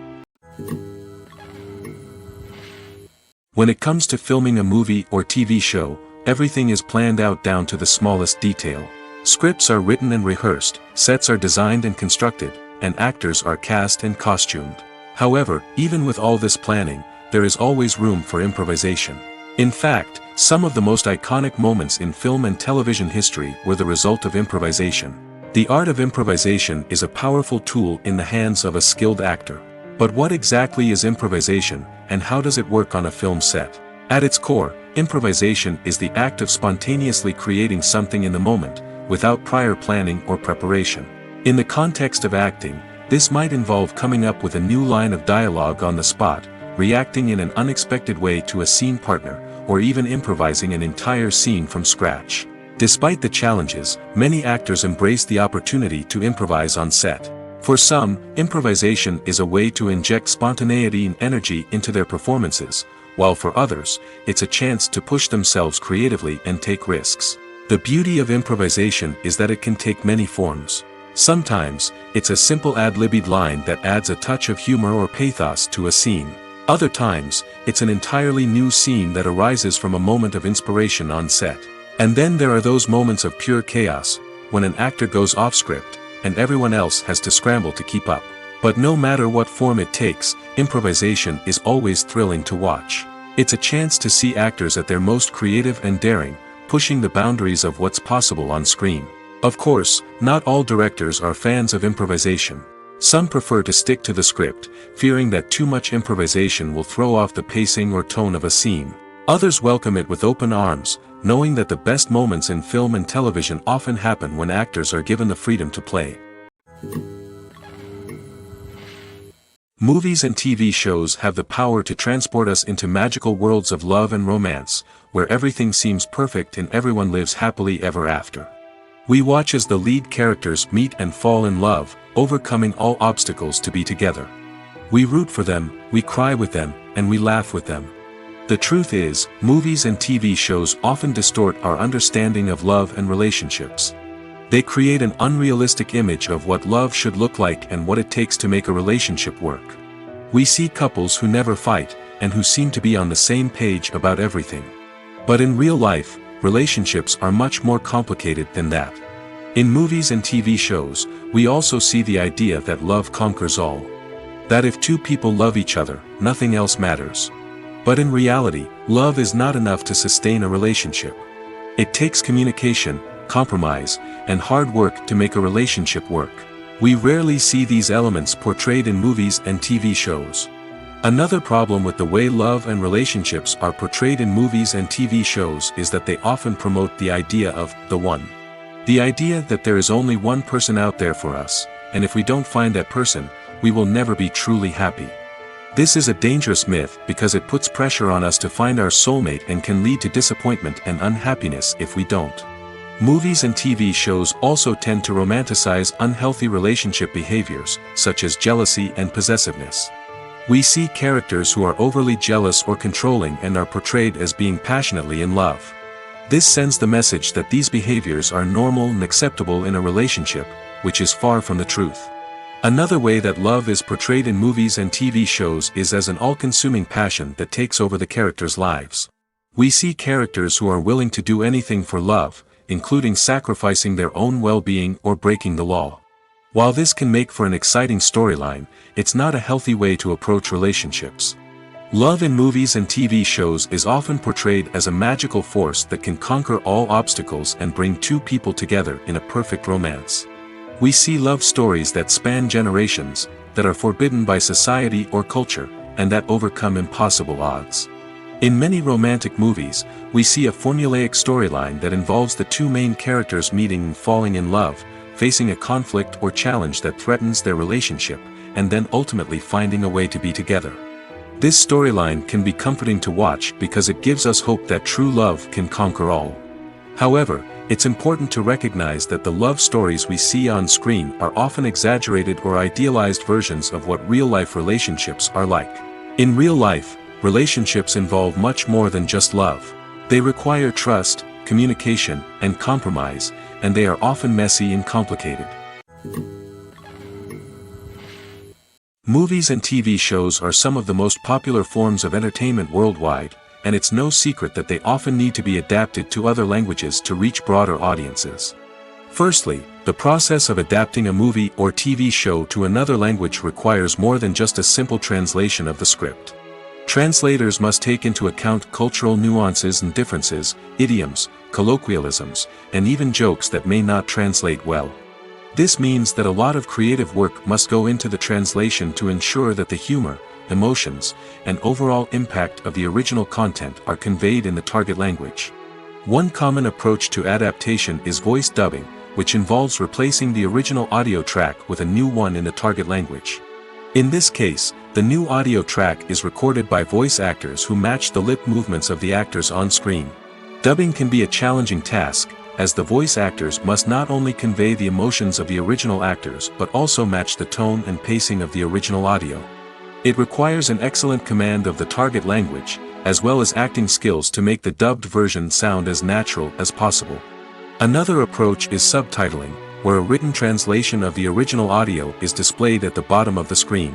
When it comes to filming a movie or TV show, everything is planned out down to the smallest detail. Scripts are written and rehearsed, sets are designed and constructed, and actors are cast and costumed. However, even with all this planning, there is always room for improvisation. In fact, some of the most iconic moments in film and television history were the result of improvisation. The art of improvisation is a powerful tool in the hands of a skilled actor. But what exactly is improvisation, and how does it work on a film set? At its core, improvisation is the act of spontaneously creating something in the moment, without prior planning or preparation. In the context of acting, this might involve coming up with a new line of dialogue on the spot, reacting in an unexpected way to a scene partner, or even improvising an entire scene from scratch. Despite the challenges, many actors embrace the opportunity to improvise on set. For some, improvisation is a way to inject spontaneity and energy into their performances, while for others, it's a chance to push themselves creatively and take risks. The beauty of improvisation is that it can take many forms. Sometimes, it's a simple ad-libbed line that adds a touch of humor or pathos to a scene. Other times, it's an entirely new scene that arises from a moment of inspiration on set. And then there are those moments of pure chaos, when an actor goes off script, and everyone else has to scramble to keep up. But no matter what form it takes, improvisation is always thrilling to watch. It's a chance to see actors at their most creative and daring, pushing the boundaries of what's possible on screen. Of course, not all directors are fans of improvisation. Some prefer to stick to the script, fearing that too much improvisation will throw off the pacing or tone of a scene. Others welcome it with open arms, knowing that the best moments in film and television often happen when actors are given the freedom to play. Movies and TV shows have the power to transport us into magical worlds of love and romance, where everything seems perfect and everyone lives happily ever after. We watch as the lead characters meet and fall in love, overcoming all obstacles to be together. We root for them, we cry with them, and we laugh with them. The truth is, movies and TV shows often distort our understanding of love and relationships. They create an unrealistic image of what love should look like and what it takes to make a relationship work. We see couples who never fight, and who seem to be on the same page about everything. But in real life, relationships are much more complicated than that. In movies and TV shows, we also see the idea that love conquers all. That if two people love each other, nothing else matters. But in reality, love is not enough to sustain a relationship. It takes communication, compromise, and hard work to make a relationship work. We rarely see these elements portrayed in movies and TV shows. Another problem with the way love and relationships are portrayed in movies and TV shows is that they often promote the idea of the one. The idea that there is only one person out there for us, and if we don't find that person, we will never be truly happy. This is a dangerous myth because it puts pressure on us to find our soulmate and can lead to disappointment and unhappiness if we don't. Movies and TV shows also tend to romanticize unhealthy relationship behaviors, such as jealousy and possessiveness. We see characters who are overly jealous or controlling and are portrayed as being passionately in love. This sends the message that these behaviors are normal and acceptable in a relationship, which is far from the truth. Another way that love is portrayed in movies and TV shows is as an all-consuming passion that takes over the characters' lives. We see characters who are willing to do anything for love, including sacrificing their own well-being or breaking the law. While this can make for an exciting storyline, it's not a healthy way to approach relationships. Love in movies and TV shows is often portrayed as a magical force that can conquer all obstacles and bring two people together in a perfect romance. We see love stories that span generations, that are forbidden by society or culture, and that overcome impossible odds. In many romantic movies, we see a formulaic storyline that involves the two main characters meeting and falling in love, facing a conflict or challenge that threatens their relationship, and then ultimately finding a way to be together. This storyline can be comforting to watch because it gives us hope that true love can conquer all. However, it's important to recognize that the love stories we see on screen are often exaggerated or idealized versions of what real-life relationships are like. In real life, relationships involve much more than just love. They require trust, communication, and compromise, and they are often messy and complicated. Movies and TV shows are some of the most popular forms of entertainment worldwide, and it's no secret that they often need to be adapted to other languages to reach broader audiences. Firstly, the process of adapting a movie or TV show to another language requires more than just a simple translation of the script. Translators must take into account cultural nuances and differences, idioms, colloquialisms, and even jokes that may not translate well. This means that a lot of creative work must go into the translation to ensure that the humor, emotions, and overall impact of the original content are conveyed in the target language. One common approach to adaptation is voice dubbing, which involves replacing the original audio track with a new one in the target language. In this case, the new audio track is recorded by voice actors who match the lip movements of the actors on screen. Dubbing can be a challenging task, as the voice actors must not only convey the emotions of the original actors but also match the tone and pacing of the original audio. It requires an excellent command of the target language, as well as acting skills to make the dubbed version sound as natural as possible. Another approach is subtitling, where a written translation of the original audio is displayed at the bottom of the screen.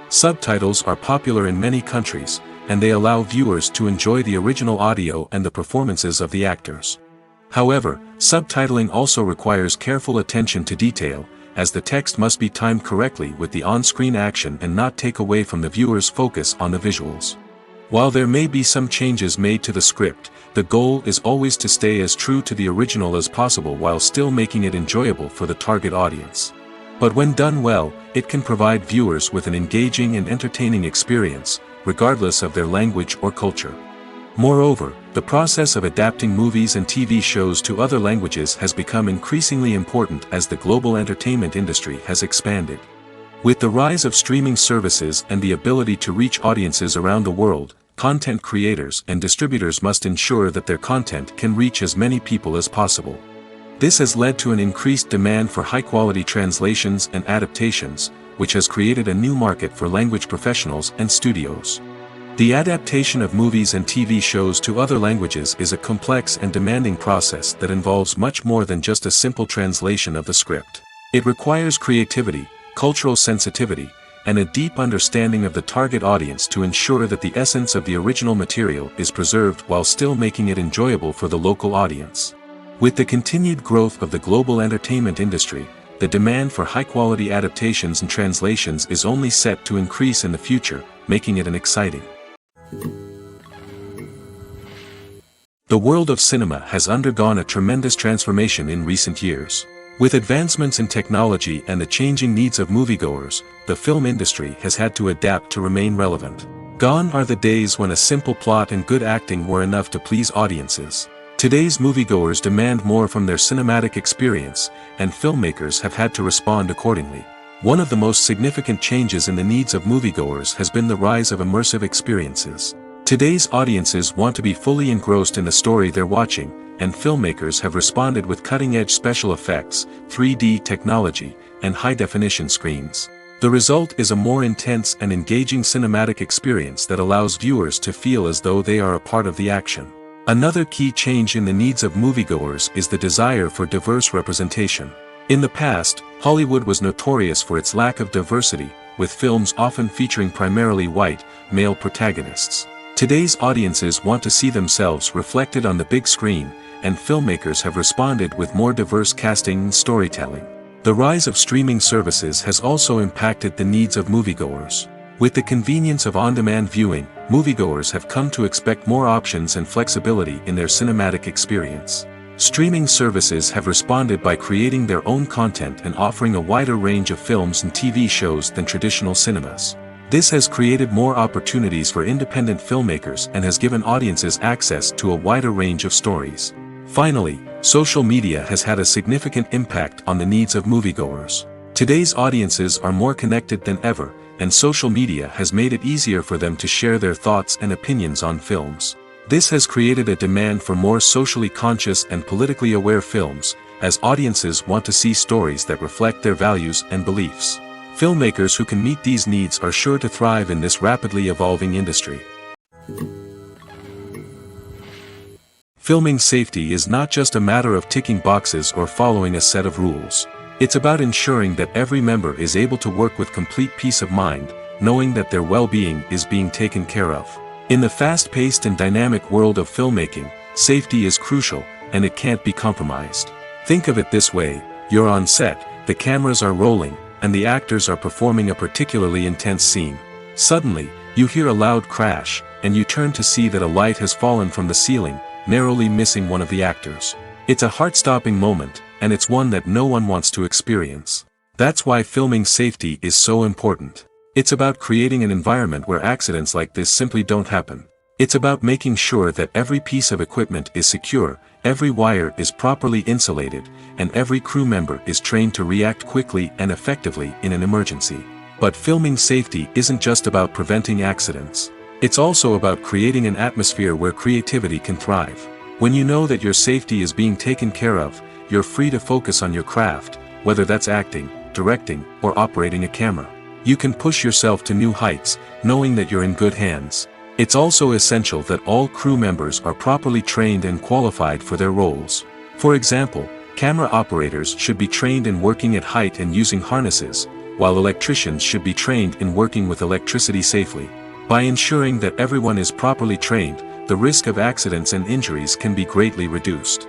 Subtitles are popular in many countries, and they allow viewers to enjoy the original audio and the performances of the actors. However, subtitling also requires careful attention to detail, as the text must be timed correctly with the on-screen action and not take away from the viewer's focus on the visuals. While there may be some changes made to the script, the goal is always to stay as true to the original as possible while still making it enjoyable for the target audience. But when done well, it can provide viewers with an engaging and entertaining experience, regardless of their language or culture. Moreover, the process of adapting movies and TV shows to other languages has become increasingly important as the global entertainment industry has expanded. With the rise of streaming services and the ability to reach audiences around the world, content creators and distributors must ensure that their content can reach as many people as possible. This has led to an increased demand for high-quality translations and adaptations, which has created a new market for language professionals and studios. The adaptation of movies and TV shows to other languages is a complex and demanding process that involves much more than just a simple translation of the script. It requires creativity, cultural sensitivity, and a deep understanding of the target audience to ensure that the essence of the original material is preserved while still making it enjoyable for the local audience. With the continued growth of the global entertainment industry, the demand for high-quality adaptations and translations is only set to increase in the future, making it an exciting The world of cinema has undergone a tremendous transformation in recent years. With advancements in technology and the changing needs of moviegoers, the film industry has had to adapt to remain relevant. Gone are the days when a simple plot and good acting were enough to please audiences. Today's moviegoers demand more from their cinematic experience, and filmmakers have had to respond accordingly. One of the most significant changes in the needs of moviegoers has been the rise of immersive experiences. Today's audiences want to be fully engrossed in the story they're watching, and filmmakers have responded with cutting-edge special effects, 3D technology, and high-definition screens. The result is a more intense and engaging cinematic experience that allows viewers to feel as though they are a part of the action. Another key change in the needs of moviegoers is the desire for diverse representation. In the past, Hollywood was notorious for its lack of diversity, with films often featuring primarily white, male protagonists. Today's audiences want to see themselves reflected on the big screen, and filmmakers have responded with more diverse casting and storytelling. The rise of streaming services has also impacted the needs of moviegoers. With the convenience of on-demand viewing, moviegoers have come to expect more options and flexibility in their cinematic experience. Streaming services have responded by creating their own content and offering a wider range of films and TV shows than traditional cinemas. This has created more opportunities for independent filmmakers and has given audiences access to a wider range of stories. Finally, social media has had a significant impact on the needs of moviegoers. Today's audiences are more connected than ever, and social media has made it easier for them to share their thoughts and opinions on films. This has created a demand for more socially conscious and politically aware films, as audiences want to see stories that reflect their values and beliefs. Filmmakers who can meet these needs are sure to thrive in this rapidly evolving industry. Filming safety is not just a matter of ticking boxes or following a set of rules. It's about ensuring that every member is able to work with complete peace of mind, knowing that their well-being is being taken care of. In the fast-paced and dynamic world of filmmaking, safety is crucial, and it can't be compromised. Think of it this way: you're on set, the cameras are rolling, and the actors are performing a particularly intense scene. Suddenly, you hear a loud crash, and you turn to see that a light has fallen from the ceiling, narrowly missing one of the actors. It's a heart-stopping moment, and it's one that no one wants to experience. That's why filming safety is so important. It's about creating an environment where accidents like this simply don't happen. It's about making sure that every piece of equipment is secure, every wire is properly insulated, and every crew member is trained to react quickly and effectively in an emergency. But filming safety isn't just about preventing accidents. It's also about creating an atmosphere where creativity can thrive. When you know that your safety is being taken care of, you're free to focus on your craft, whether that's acting, directing, or operating a camera. You can push yourself to new heights, knowing that you're in good hands. It's also essential that all crew members are properly trained and qualified for their roles. For example, camera operators should be trained in working at height and using harnesses, while electricians should be trained in working with electricity safely. By ensuring that everyone is properly trained, the risk of accidents and injuries can be greatly reduced.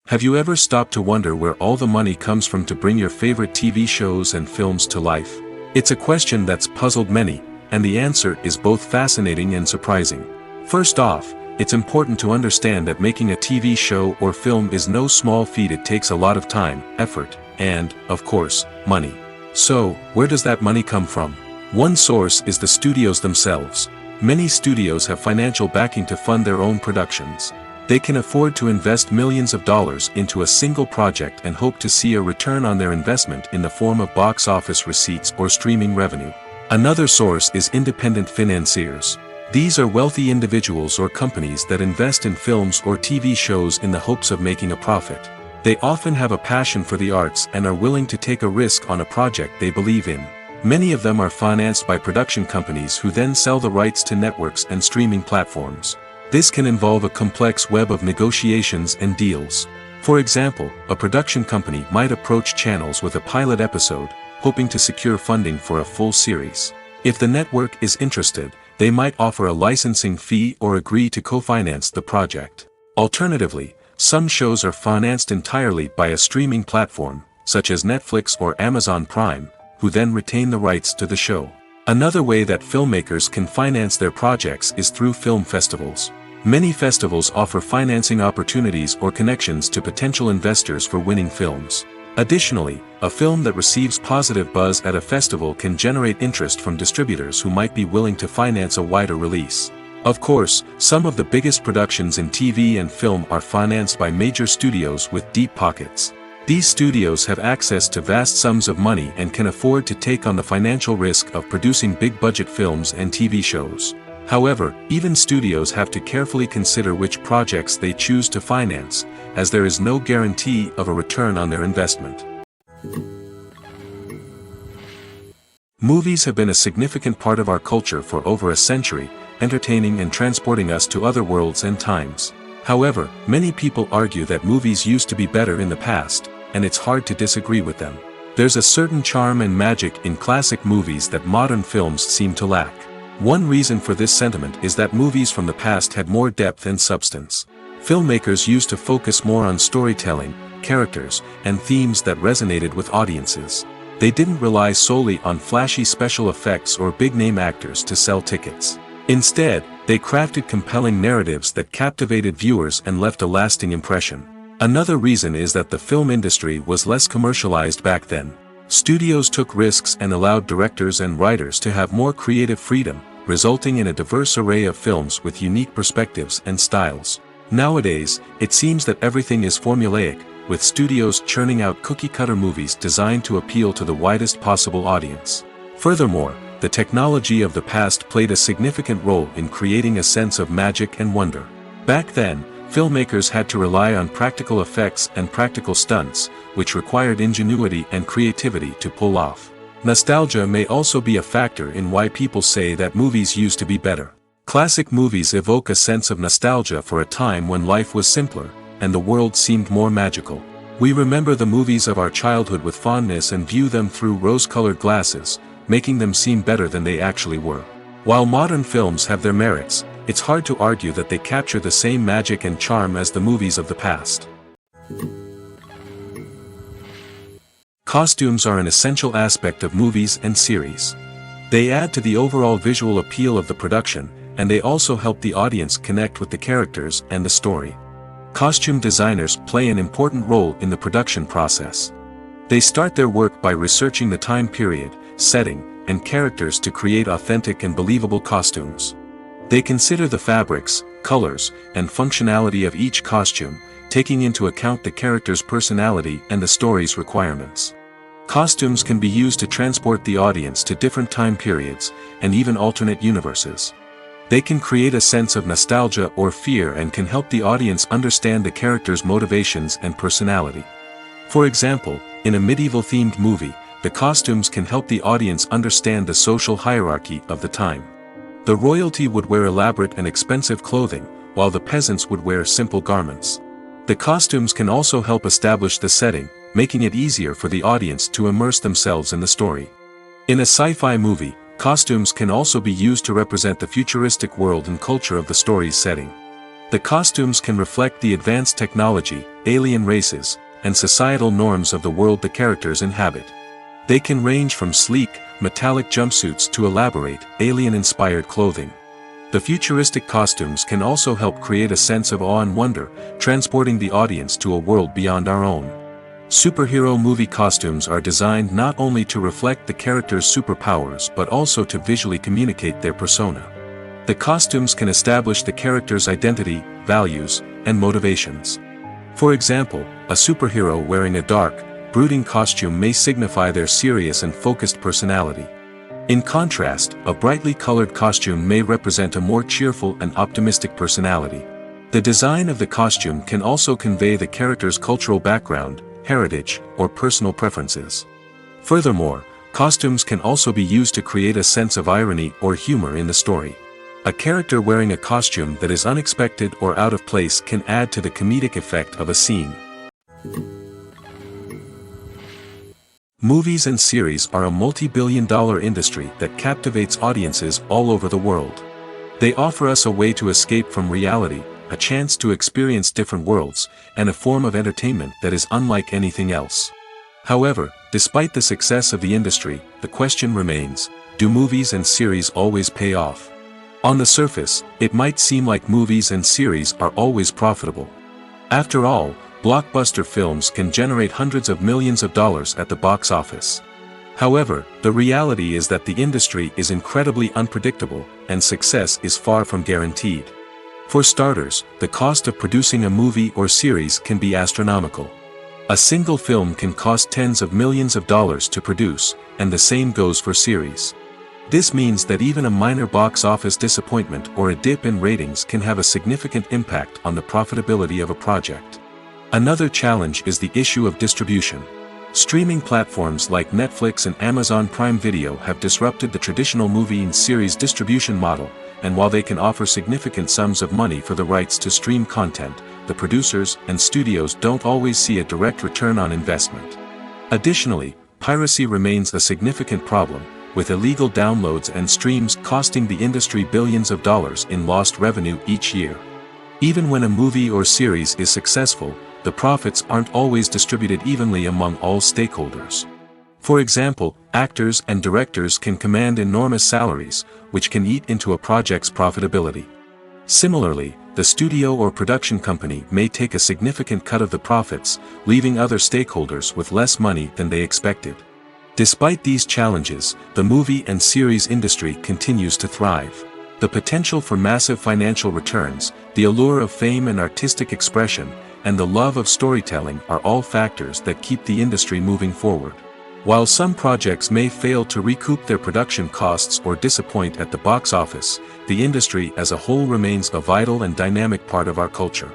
Have you ever stopped to wonder where all the money comes from to bring your favorite TV shows and films to life? It's a question that's puzzled many, and the answer is both fascinating and surprising. First off, it's important to understand that making a TV show or film is no small feat. It takes a lot of time, effort, and, of course, money. So, where does that money come from? One source is the studios themselves. Many studios have financial backing to fund their own productions. They can afford to invest millions of dollars into a single project and hope to see a return on their investment in the form of box office receipts or streaming revenue. Another source is independent financiers. These are wealthy individuals or companies that invest in films or TV shows in the hopes of making a profit. They often have a passion for the arts and are willing to take a risk on a project they believe in. Many of them are financed by production companies who then sell the rights to networks and streaming platforms. This can involve a complex web of negotiations and deals. For example, a production company might approach channels with a pilot episode, hoping to secure funding for a full series. If the network is interested, they might offer a licensing fee or agree to co-finance the project. Alternatively, some shows are financed entirely by a streaming platform, such as Netflix or Amazon Prime, who then retain the rights to the show. Another way that filmmakers can finance their projects is through film festivals. Many festivals offer financing opportunities or connections to potential investors for winning films. Additionally, a film that receives positive buzz at a festival can generate interest from distributors who might be willing to finance a wider release. Of course, some of the biggest productions in TV and film are financed by major studios with deep pockets. These studios have access to vast sums of money and can afford to take on the financial risk of producing big-budget films and TV shows. However, even studios have to carefully consider which projects they choose to finance, as there is no guarantee of a return on their investment. Movies have been a significant part of our culture for over a century, entertaining and transporting us to other worlds and times. However, many people argue that movies used to be better in the past, and it's hard to disagree with them. There's a certain charm and magic in classic movies that modern films seem to lack. One reason for this sentiment is that movies from the past had more depth and substance. Filmmakers used to focus more on storytelling, characters, and themes that resonated with audiences. They didn't rely solely on flashy special effects or big-name actors to sell tickets. Instead, they crafted compelling narratives that captivated viewers and left a lasting impression. Another reason is that the film industry was less commercialized back then. Studios took risks and allowed directors and writers to have more creative freedom, resulting in a diverse array of films with unique perspectives and styles. Nowadays, it seems that everything is formulaic, with studios churning out cookie-cutter movies designed to appeal to the widest possible audience. Furthermore, the technology of the past played a significant role in creating a sense of magic and wonder. Back then, filmmakers had to rely on practical effects and practical stunts, which required ingenuity and creativity to pull off. Nostalgia may also be a factor in why people say that movies used to be better. Classic movies evoke a sense of nostalgia for a time when life was simpler, and the world seemed more magical. We remember the movies of our childhood with fondness and view them through rose-colored glasses, making them seem better than they actually were. While modern films have their merits, it's hard to argue that they capture the same magic and charm as the movies of the past. Costumes are an essential aspect of movies and series. They add to the overall visual appeal of the production, and they also help the audience connect with the characters and the story. Costume designers play an important role in the production process. They start their work by researching the time period, setting, and characters to create authentic and believable costumes. They consider the fabrics, colors, and functionality of each costume, taking into account the character's personality and the story's requirements. Costumes can be used to transport the audience to different time periods, and even alternate universes. They can create a sense of nostalgia or fear and can help the audience understand the character's motivations and personality. For example, in a medieval-themed movie, the costumes can help the audience understand the social hierarchy of the time. The royalty would wear elaborate and expensive clothing, while the peasants would wear simple garments. The costumes can also help establish the setting, making it easier for the audience to immerse themselves in the story. In a sci-fi movie, costumes can also be used to represent the futuristic world and culture of the story's setting. The costumes can reflect the advanced technology, alien races, and societal norms of the world the characters inhabit. They can range from sleek, metallic jumpsuits to elaborate, alien-inspired clothing. The futuristic costumes can also help create a sense of awe and wonder, transporting the audience to a world beyond our own. Superhero movie costumes are designed not only to reflect the character's superpowers but also to visually communicate their persona. The costumes can establish the character's identity, values, and motivations. For example, a superhero wearing a dark, brooding costume may signify their serious and focused personality. In contrast, a brightly colored costume may represent a more cheerful and optimistic personality. The design of the costume can also convey the character's cultural background, heritage, or personal preferences. Furthermore, costumes can also be used to create a sense of irony or humor in the story. A character wearing a costume that is unexpected or out of place can add to the comedic effect of a scene. Movies and series are a multi-billion-dollar industry that captivates audiences all over the world. They offer us a way to escape from reality, a chance to experience different worlds, and a form of entertainment that is unlike anything else. However, despite the success of the industry, the question remains, do movies and series always pay off? On the surface, it might seem like movies and series are always profitable. After all, blockbuster films can generate hundreds of millions of dollars at the box office. However, the reality is that the industry is incredibly unpredictable, and success is far from guaranteed. For starters, the cost of producing a movie or series can be astronomical. A single film can cost tens of millions of dollars to produce, and the same goes for series. This means that even a minor box office disappointment or a dip in ratings can have a significant impact on the profitability of a project. Another challenge is the issue of distribution. Streaming platforms like Netflix and Amazon Prime Video have disrupted the traditional movie and series distribution model, and while they can offer significant sums of money for the rights to stream content, the producers and studios don't always see a direct return on investment. Additionally, piracy remains a significant problem, with illegal downloads and streams costing the industry billions of dollars in lost revenue each year. Even when a movie or series is successful, the profits aren't always distributed evenly among all stakeholders. For example, actors and directors can command enormous salaries, which can eat into a project's profitability. Similarly, the studio or production company may take a significant cut of the profits, leaving other stakeholders with less money than they expected. Despite these challenges, the movie and series industry continues to thrive. The potential for massive financial returns, the allure of fame and artistic expression, and the love of storytelling are all factors that keep the industry moving forward. While some projects may fail to recoup their production costs or disappoint at the box office, the industry as a whole remains a vital and dynamic part of our culture.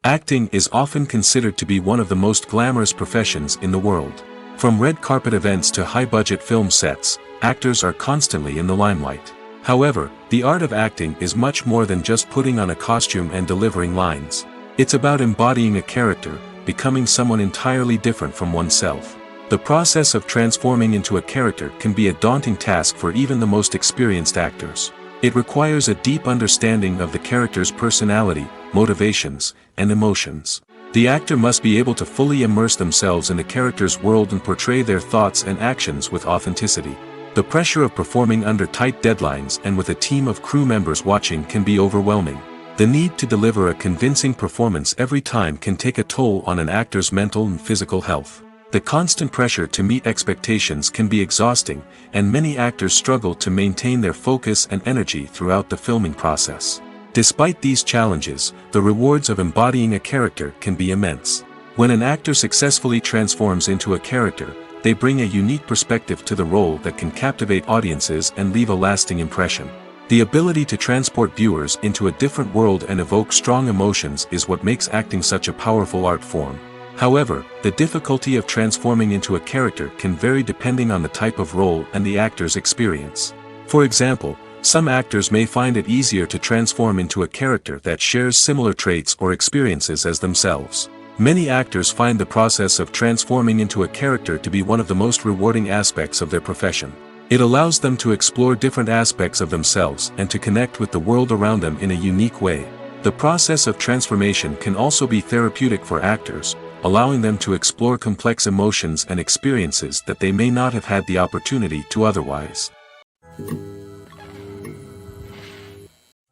Acting is often considered to be one of the most glamorous professions in the world. From red carpet events to high-budget film sets, actors are constantly in the limelight. However, the art of acting is much more than just putting on a costume and delivering lines. It's about embodying a character, becoming someone entirely different from oneself. The process of transforming into a character can be a daunting task for even the most experienced actors. It requires a deep understanding of the character's personality, motivations, and emotions. The actor must be able to fully immerse themselves in the character's world and portray their thoughts and actions with authenticity. The pressure of performing under tight deadlines and with a team of crew members watching can be overwhelming. The need to deliver a convincing performance every time can take a toll on an actor's mental and physical health. The constant pressure to meet expectations can be exhausting, and many actors struggle to maintain their focus and energy throughout the filming process. Despite these challenges, the rewards of embodying a character can be immense. When an actor successfully transforms into a character, they bring a unique perspective to the role that can captivate audiences and leave a lasting impression. The ability to transport viewers into a different world and evoke strong emotions is what makes acting such a powerful art form. However, the difficulty of transforming into a character can vary depending on the type of role and the actor's experience. For example, some actors may find it easier to transform into a character that shares similar traits or experiences as themselves. Many actors find the process of transforming into a character to be one of the most rewarding aspects of their profession. It allows them to explore different aspects of themselves and to connect with the world around them in a unique way. The process of transformation can also be therapeutic for actors, allowing them to explore complex emotions and experiences that they may not have had the opportunity to otherwise.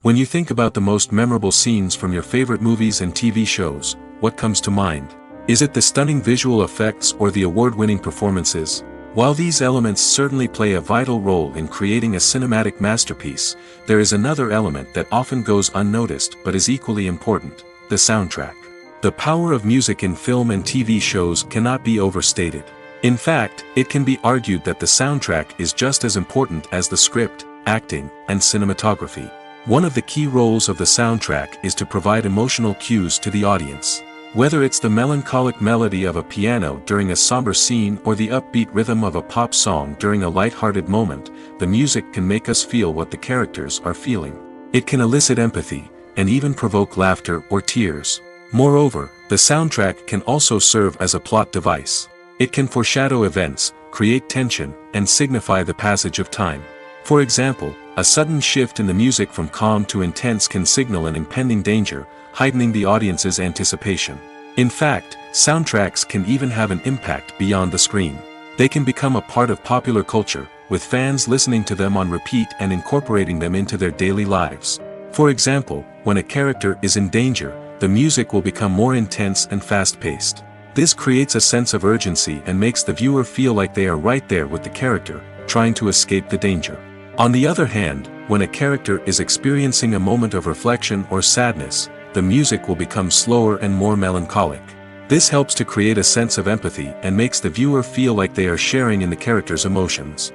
When you think about the most memorable scenes from your favorite movies and TV shows, what comes to mind? Is it the stunning visual effects or the award-winning performances? While these elements certainly play a vital role in creating a cinematic masterpiece, there is another element that often goes unnoticed but is equally important: the soundtrack. The power of music in film and TV shows cannot be overstated. In fact, it can be argued that the soundtrack is just as important as the script, acting, and cinematography. One of the key roles of the soundtrack is to provide emotional cues to the audience. Whether it's the melancholic melody of a piano during a somber scene or the upbeat rhythm of a pop song during a light-hearted moment, the music can make us feel what the characters are feeling. It can elicit empathy, and even provoke laughter or tears. Moreover, the soundtrack can also serve as a plot device. It can foreshadow events, create tension, and signify the passage of time. For example, a sudden shift in the music from calm to intense can signal an impending danger, heightening the audience's anticipation. In fact, soundtracks can even have an impact beyond the screen. They can become a part of popular culture, with fans listening to them on repeat and incorporating them into their daily lives. For example, when a character is in danger, the music will become more intense and fast-paced. This creates a sense of urgency and makes the viewer feel like they are right there with the character, trying to escape the danger. On the other hand, when a character is experiencing a moment of reflection or sadness, the music will become slower and more melancholic. This helps to create a sense of empathy and makes the viewer feel like they are sharing in the character's emotions.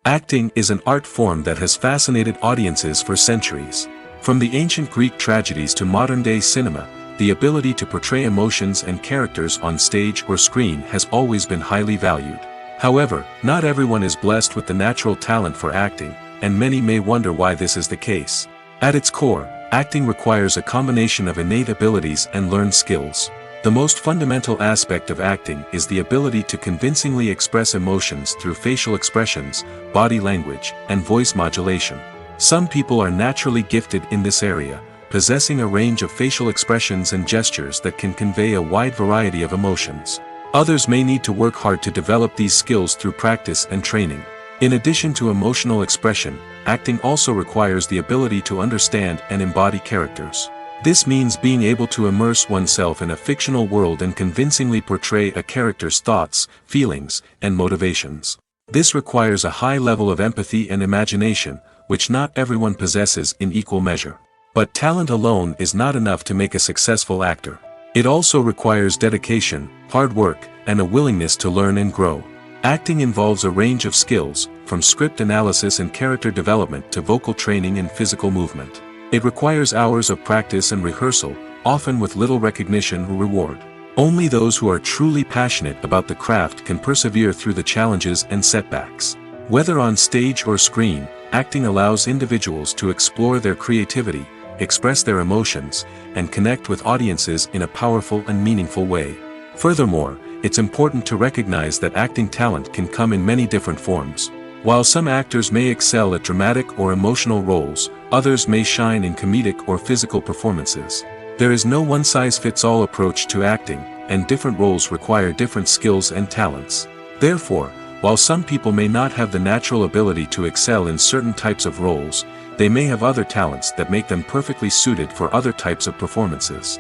Acting is an art form that has fascinated audiences for centuries. From the ancient Greek tragedies to modern-day cinema, the ability to portray emotions and characters on stage or screen has always been highly valued. However, not everyone is blessed with the natural talent for acting, and many may wonder why this is the case. At its core, acting requires a combination of innate abilities and learned skills. The most fundamental aspect of acting is the ability to convincingly express emotions through facial expressions, body language, and voice modulation. Some people are naturally gifted in this area, possessing a range of facial expressions and gestures that can convey a wide variety of emotions. Others may need to work hard to develop these skills through practice and training. In addition to emotional expression, acting also requires the ability to understand and embody characters. This means being able to immerse oneself in a fictional world and convincingly portray a character's thoughts, feelings, and motivations. This requires a high level of empathy and imagination, which not everyone possesses in equal measure. But talent alone is not enough to make a successful actor. It also requires dedication, hard work, and a willingness to learn and grow. Acting involves a range of skills, from script analysis and character development to vocal training and physical movement. It requires hours of practice and rehearsal, often with little recognition or reward. Only those who are truly passionate about the craft can persevere through the challenges and setbacks. Whether on stage or screen, acting allows individuals to explore their creativity, express their emotions, and connect with audiences in a powerful and meaningful way. Furthermore, it's important to recognize that acting talent can come in many different forms. While some actors may excel at dramatic or emotional roles, others may shine in comedic or physical performances. There is no one-size-fits-all approach to acting, and different roles require different skills and talents. Therefore, while some people may not have the natural ability to excel in certain types of roles, they may have other talents that make them perfectly suited for other types of performances.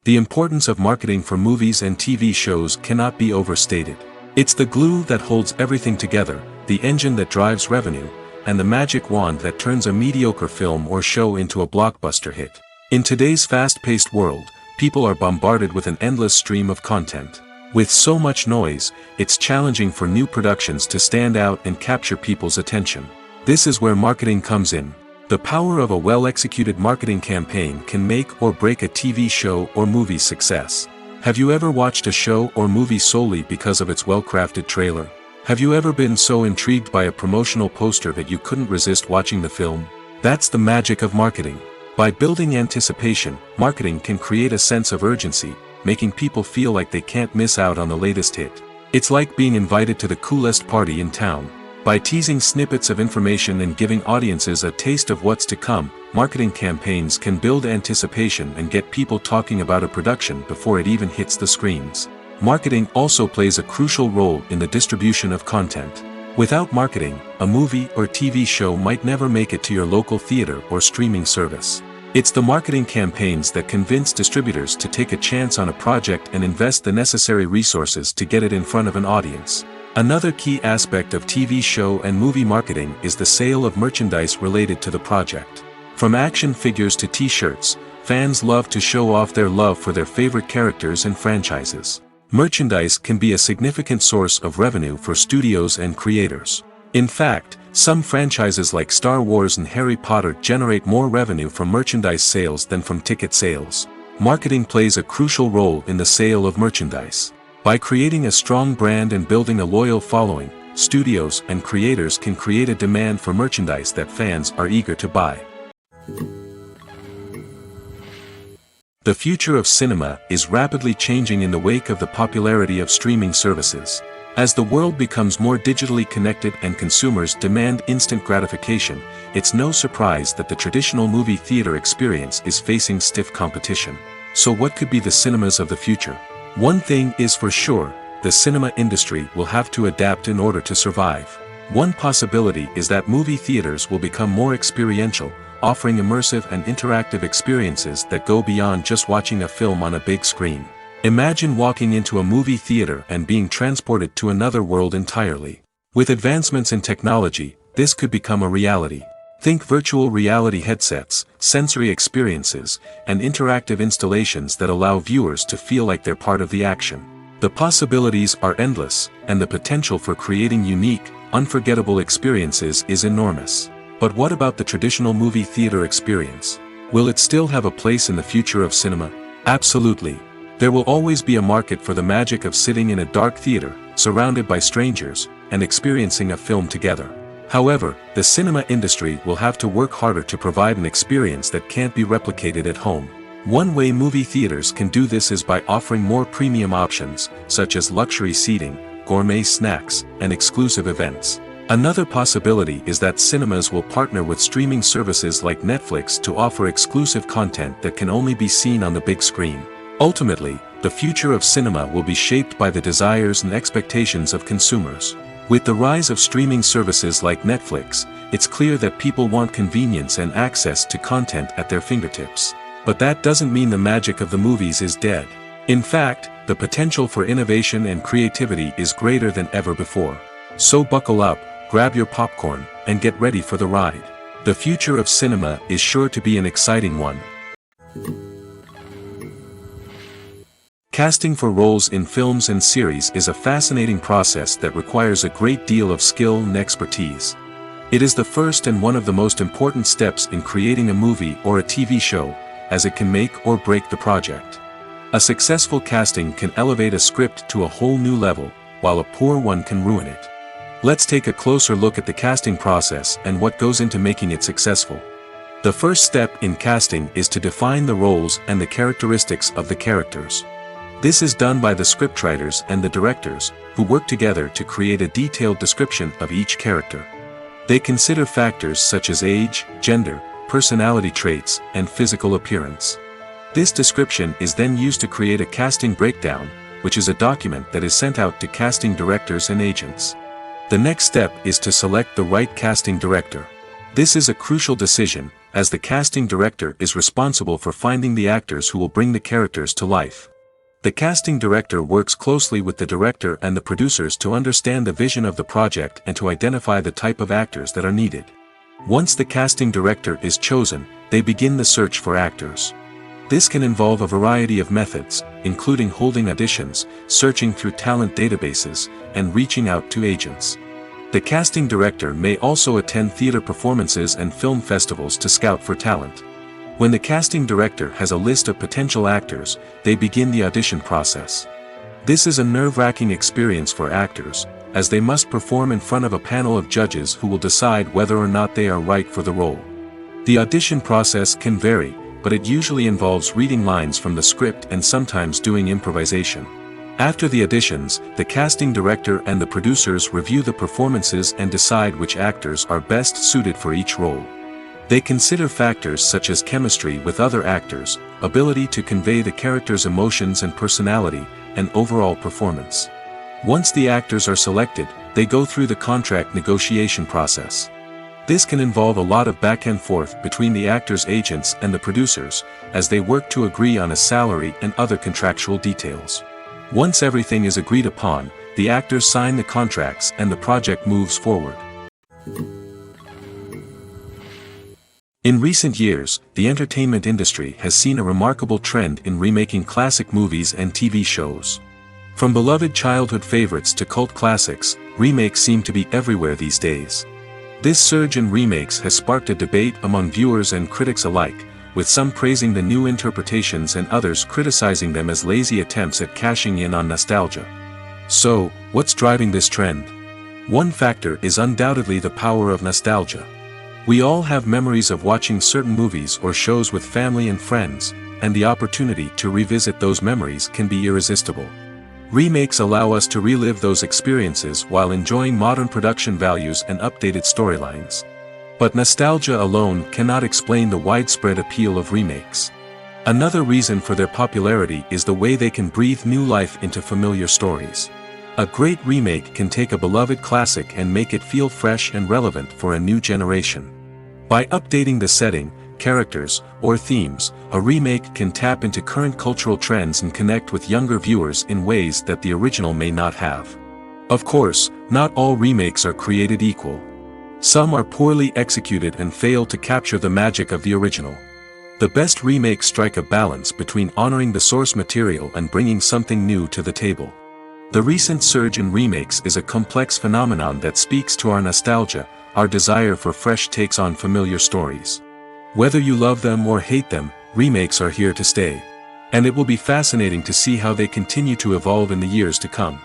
The importance of marketing for movies and TV shows cannot be overstated. It's the glue that holds everything together, the engine that drives revenue, and the magic wand that turns a mediocre film or show into a blockbuster hit. In today's fast-paced world, people are bombarded with an endless stream of content. With so much noise, it's challenging for new productions to stand out and capture people's attention. This is where marketing comes in. The power of a well-executed marketing campaign can make or break a TV show or movie's success. Have you ever watched a show or movie solely because of its well-crafted trailer? Have you ever been so intrigued by a promotional poster that you couldn't resist watching the film? That's the magic of marketing. By building anticipation, marketing can create a sense of urgency, making people feel like they can't miss out on the latest hit. It's like being invited to the coolest party in town. By teasing snippets of information and giving audiences a taste of what's to come, marketing campaigns can build anticipation and get people talking about a production before it even hits the screens. Marketing also plays a crucial role in the distribution of content. Without marketing, a movie or TV show might never make it to your local theater or streaming service. It's the marketing campaigns that convince distributors to take a chance on a project and invest the necessary resources to get it in front of an audience. Another key aspect of TV show and movie marketing is the sale of merchandise related to the project. From action figures to t-shirts, fans love to show off their love for their favorite characters and franchises. Merchandise can be a significant source of revenue for studios and creators. In fact, some franchises like Star Wars and Harry Potter generate more revenue from merchandise sales than from ticket sales. Marketing plays a crucial role in the sale of merchandise. By creating a strong brand and building a loyal following, studios and creators can create a demand for merchandise that fans are eager to buy. The future of cinema is rapidly changing in the wake of the popularity of streaming services. As the world becomes more digitally connected and consumers demand instant gratification, it's no surprise that the traditional movie theater experience is facing stiff competition. So what could be the cinemas of the future? One thing is for sure, the cinema industry will have to adapt in order to survive. One possibility is that movie theaters will become more experiential, offering immersive and interactive experiences that go beyond just watching a film on a big screen. Imagine walking into a movie theater and being transported to another world entirely. With advancements in technology, this could become a reality. Think virtual reality headsets, sensory experiences, and interactive installations that allow viewers to feel like they're part of the action. The possibilities are endless, and the potential for creating unique, unforgettable experiences is enormous. But what about the traditional movie theater experience? Will it still have a place in the future of cinema? Absolutely. There will always be a market for the magic of sitting in a dark theater, surrounded by strangers, and experiencing a film together. However, the cinema industry will have to work harder to provide an experience that can't be replicated at home. One way movie theaters can do this is by offering more premium options, such as luxury seating, gourmet snacks, and exclusive events. Another possibility is that cinemas will partner with streaming services like Netflix to offer exclusive content that can only be seen on the big screen. Ultimately, the future of cinema will be shaped by the desires and expectations of consumers. With the rise of streaming services like Netflix, it's clear that people want convenience and access to content at their fingertips. But that doesn't mean the magic of the movies is dead. In fact, the potential for innovation and creativity is greater than ever before. So buckle up, grab your popcorn, and get ready for the ride. The future of cinema is sure to be an exciting one. Casting for roles in films and series is a fascinating process that requires a great deal of skill and expertise. It is the first and one of the most important steps in creating a movie or a TV show, as it can make or break the project. A successful casting can elevate a script to a whole new level, while a poor one can ruin it. Let's take a closer look at the casting process and what goes into making it successful. The first step in casting is to define the roles and the characteristics of the characters. This is done by the scriptwriters and the directors, who work together to create a detailed description of each character. They consider factors such as age, gender, personality traits, and physical appearance. This description is then used to create a casting breakdown, which is a document that is sent out to casting directors and agents. The next step is to select the right casting director. This is a crucial decision, as the casting director is responsible for finding the actors who will bring the characters to life. The casting director works closely with the director and the producers to understand the vision of the project and to identify the type of actors that are needed. Once the casting director is chosen, they begin the search for actors. This can involve a variety of methods, including holding auditions, searching through talent databases, and reaching out to agents. The casting director may also attend theater performances and film festivals to scout for talent. When the casting director has a list of potential actors, they begin the audition process. This is a nerve-wracking experience for actors, as they must perform in front of a panel of judges who will decide whether or not they are right for the role. The audition process can vary, but it usually involves reading lines from the script and sometimes doing improvisation. After the auditions, the casting director and the producers review the performances and decide which actors are best suited for each role. They consider factors such as chemistry with other actors, ability to convey the character's emotions and personality, and overall performance. Once the actors are selected, they go through the contract negotiation process. This can involve a lot of back and forth between the actors' agents and the producers, as they work to agree on a salary and other contractual details. Once everything is agreed upon, the actors sign the contracts and the project moves forward. In recent years, the entertainment industry has seen a remarkable trend in remaking classic movies and TV shows. From beloved childhood favorites to cult classics, remakes seem to be everywhere these days. This surge in remakes has sparked a debate among viewers and critics alike, with some praising the new interpretations and others criticizing them as lazy attempts at cashing in on nostalgia. So, what's driving this trend? One factor is undoubtedly the power of nostalgia. We all have memories of watching certain movies or shows with family and friends, and the opportunity to revisit those memories can be irresistible. Remakes allow us to relive those experiences while enjoying modern production values and updated storylines. But nostalgia alone cannot explain the widespread appeal of remakes. Another reason for their popularity is the way they can breathe new life into familiar stories. A great remake can take a beloved classic and make it feel fresh and relevant for a new generation. By updating the setting, characters, or themes, a remake can tap into current cultural trends and connect with younger viewers in ways that the original may not have. Of course, not all remakes are created equal. Some are poorly executed and fail to capture the magic of the original. The best remakes strike a balance between honoring the source material and bringing something new to the table. The recent surge in remakes is a complex phenomenon that speaks to our nostalgia, our desire for fresh takes on familiar stories. Whether you love them or hate them, remakes are here to stay. And it will be fascinating to see how they continue to evolve in the years to come.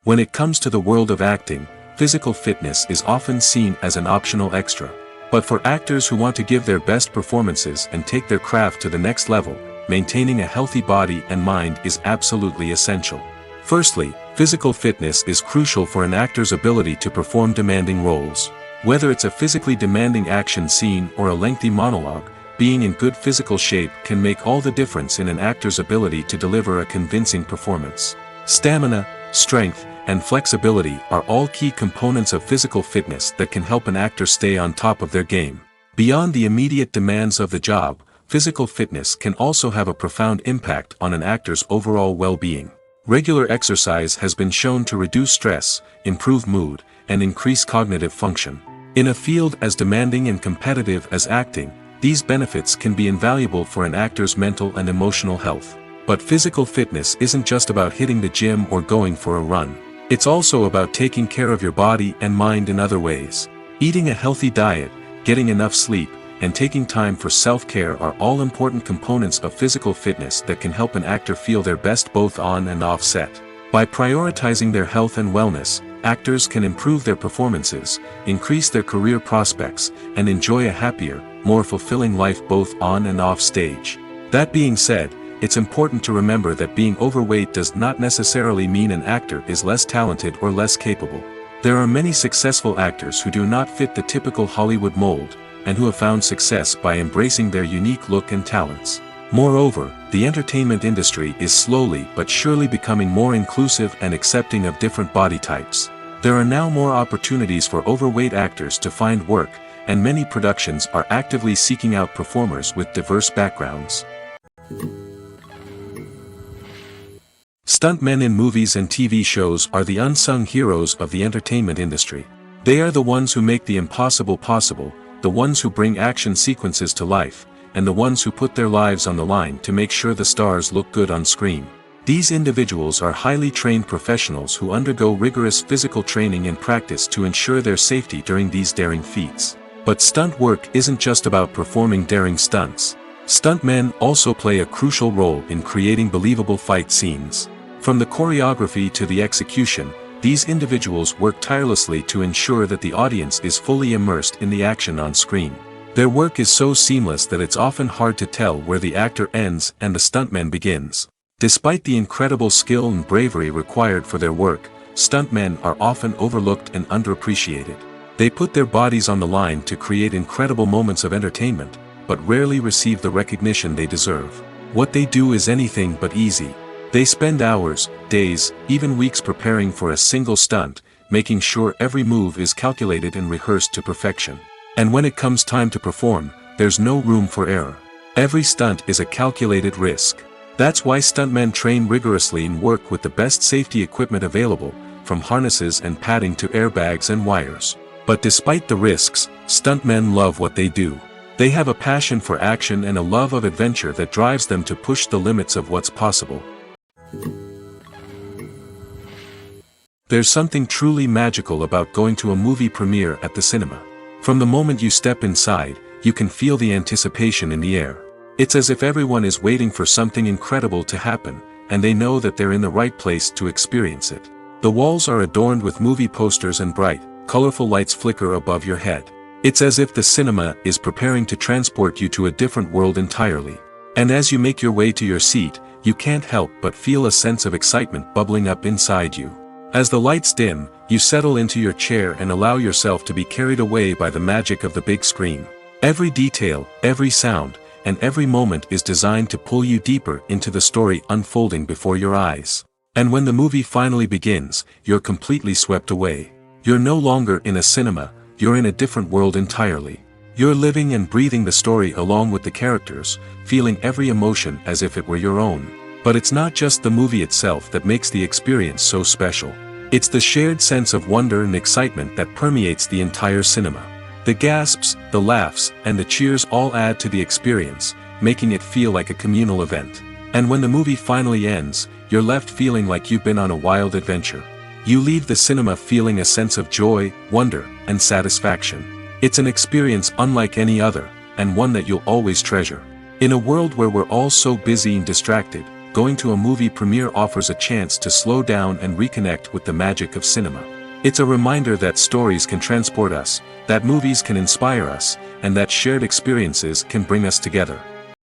When it comes to the world of acting, physical fitness is often seen as an optional extra. But for actors who want to give their best performances and take their craft to the next level, maintaining a healthy body and mind is absolutely essential. Firstly, physical fitness is crucial for an actor's ability to perform demanding roles. Whether it's a physically demanding action scene or a lengthy monologue, being in good physical shape can make all the difference in an actor's ability to deliver a convincing performance. Stamina, strength, and flexibility are all key components of physical fitness that can help an actor stay on top of their game. Beyond the immediate demands of the job, physical fitness can also have a profound impact on an actor's overall well-being. Regular exercise has been shown to reduce stress, improve mood, and increase cognitive function. In a field as demanding and competitive as acting, these benefits can be invaluable for an actor's mental and emotional health. But physical fitness isn't just about hitting the gym or going for a run. It's also about taking care of your body and mind in other ways. Eating a healthy diet, getting enough sleep, and taking time for self-care are all important components of physical fitness that can help an actor feel their best both on and off set. By prioritizing their health and wellness, actors can improve their performances, increase their career prospects, and enjoy a happier, more fulfilling life both on and off stage. That being said, it's important to remember that being overweight does not necessarily mean an actor is less talented or less capable. There are many successful actors who do not fit the typical Hollywood mold, and who have found success by embracing their unique look and talents. Moreover, the entertainment industry is slowly but surely becoming more inclusive and accepting of different body types. There are now more opportunities for overweight actors to find work, and many productions are actively seeking out performers with diverse backgrounds. Stuntmen in movies and TV shows are the unsung heroes of the entertainment industry. They are the ones who make the impossible possible, the ones who bring action sequences to life, and the ones who put their lives on the line to make sure the stars look good on screen. These individuals are highly trained professionals who undergo rigorous physical training and practice to ensure their safety during these daring feats. But stunt work isn't just about performing daring stunts. Stuntmen also play a crucial role in creating believable fight scenes. From the choreography to the execution, these individuals work tirelessly to ensure that the audience is fully immersed in the action on screen. Their work is so seamless that it's often hard to tell where the actor ends and the stuntman begins. Despite the incredible skill and bravery required for their work, stuntmen are often overlooked and underappreciated. They put their bodies on the line to create incredible moments of entertainment, but rarely receive the recognition they deserve. What they do is anything but easy. They spend hours, days, even weeks preparing for a single stunt, making sure every move is calculated and rehearsed to perfection. And when it comes time to perform, there's no room for error. Every stunt is a calculated risk. That's why stuntmen train rigorously and work with the best safety equipment available, from harnesses and padding to airbags and wires. But despite the risks, stuntmen love what they do. They have a passion for action and a love of adventure that drives them to push the limits of what's possible. There's something truly magical about going to a movie premiere at the cinema. From the moment you step inside, you can feel the anticipation in the air. It's as if everyone is waiting for something incredible to happen, and they know that they're in the right place to experience it. The walls are adorned with movie posters and bright, colorful lights flicker above your head. It's as if the cinema is preparing to transport you to a different world entirely. And as you make your way to your seat, you can't help but feel a sense of excitement bubbling up inside you. As the lights dim, you settle into your chair and allow yourself to be carried away by the magic of the big screen. Every detail, every sound, and every moment is designed to pull you deeper into the story unfolding before your eyes. And when the movie finally begins, you're completely swept away. You're no longer in a cinema, you're in a different world entirely. You're living and breathing the story along with the characters, feeling every emotion as if it were your own. But it's not just the movie itself that makes the experience so special. It's the shared sense of wonder and excitement that permeates the entire cinema. The gasps, the laughs, and the cheers all add to the experience, making it feel like a communal event. And when the movie finally ends, you're left feeling like you've been on a wild adventure. You leave the cinema feeling a sense of joy, wonder, and satisfaction. It's an experience unlike any other, and one that you'll always treasure. In a world where we're all so busy and distracted, going to a movie premiere offers a chance to slow down and reconnect with the magic of cinema. It's a reminder that stories can transport us, that movies can inspire us, and that shared experiences can bring us together.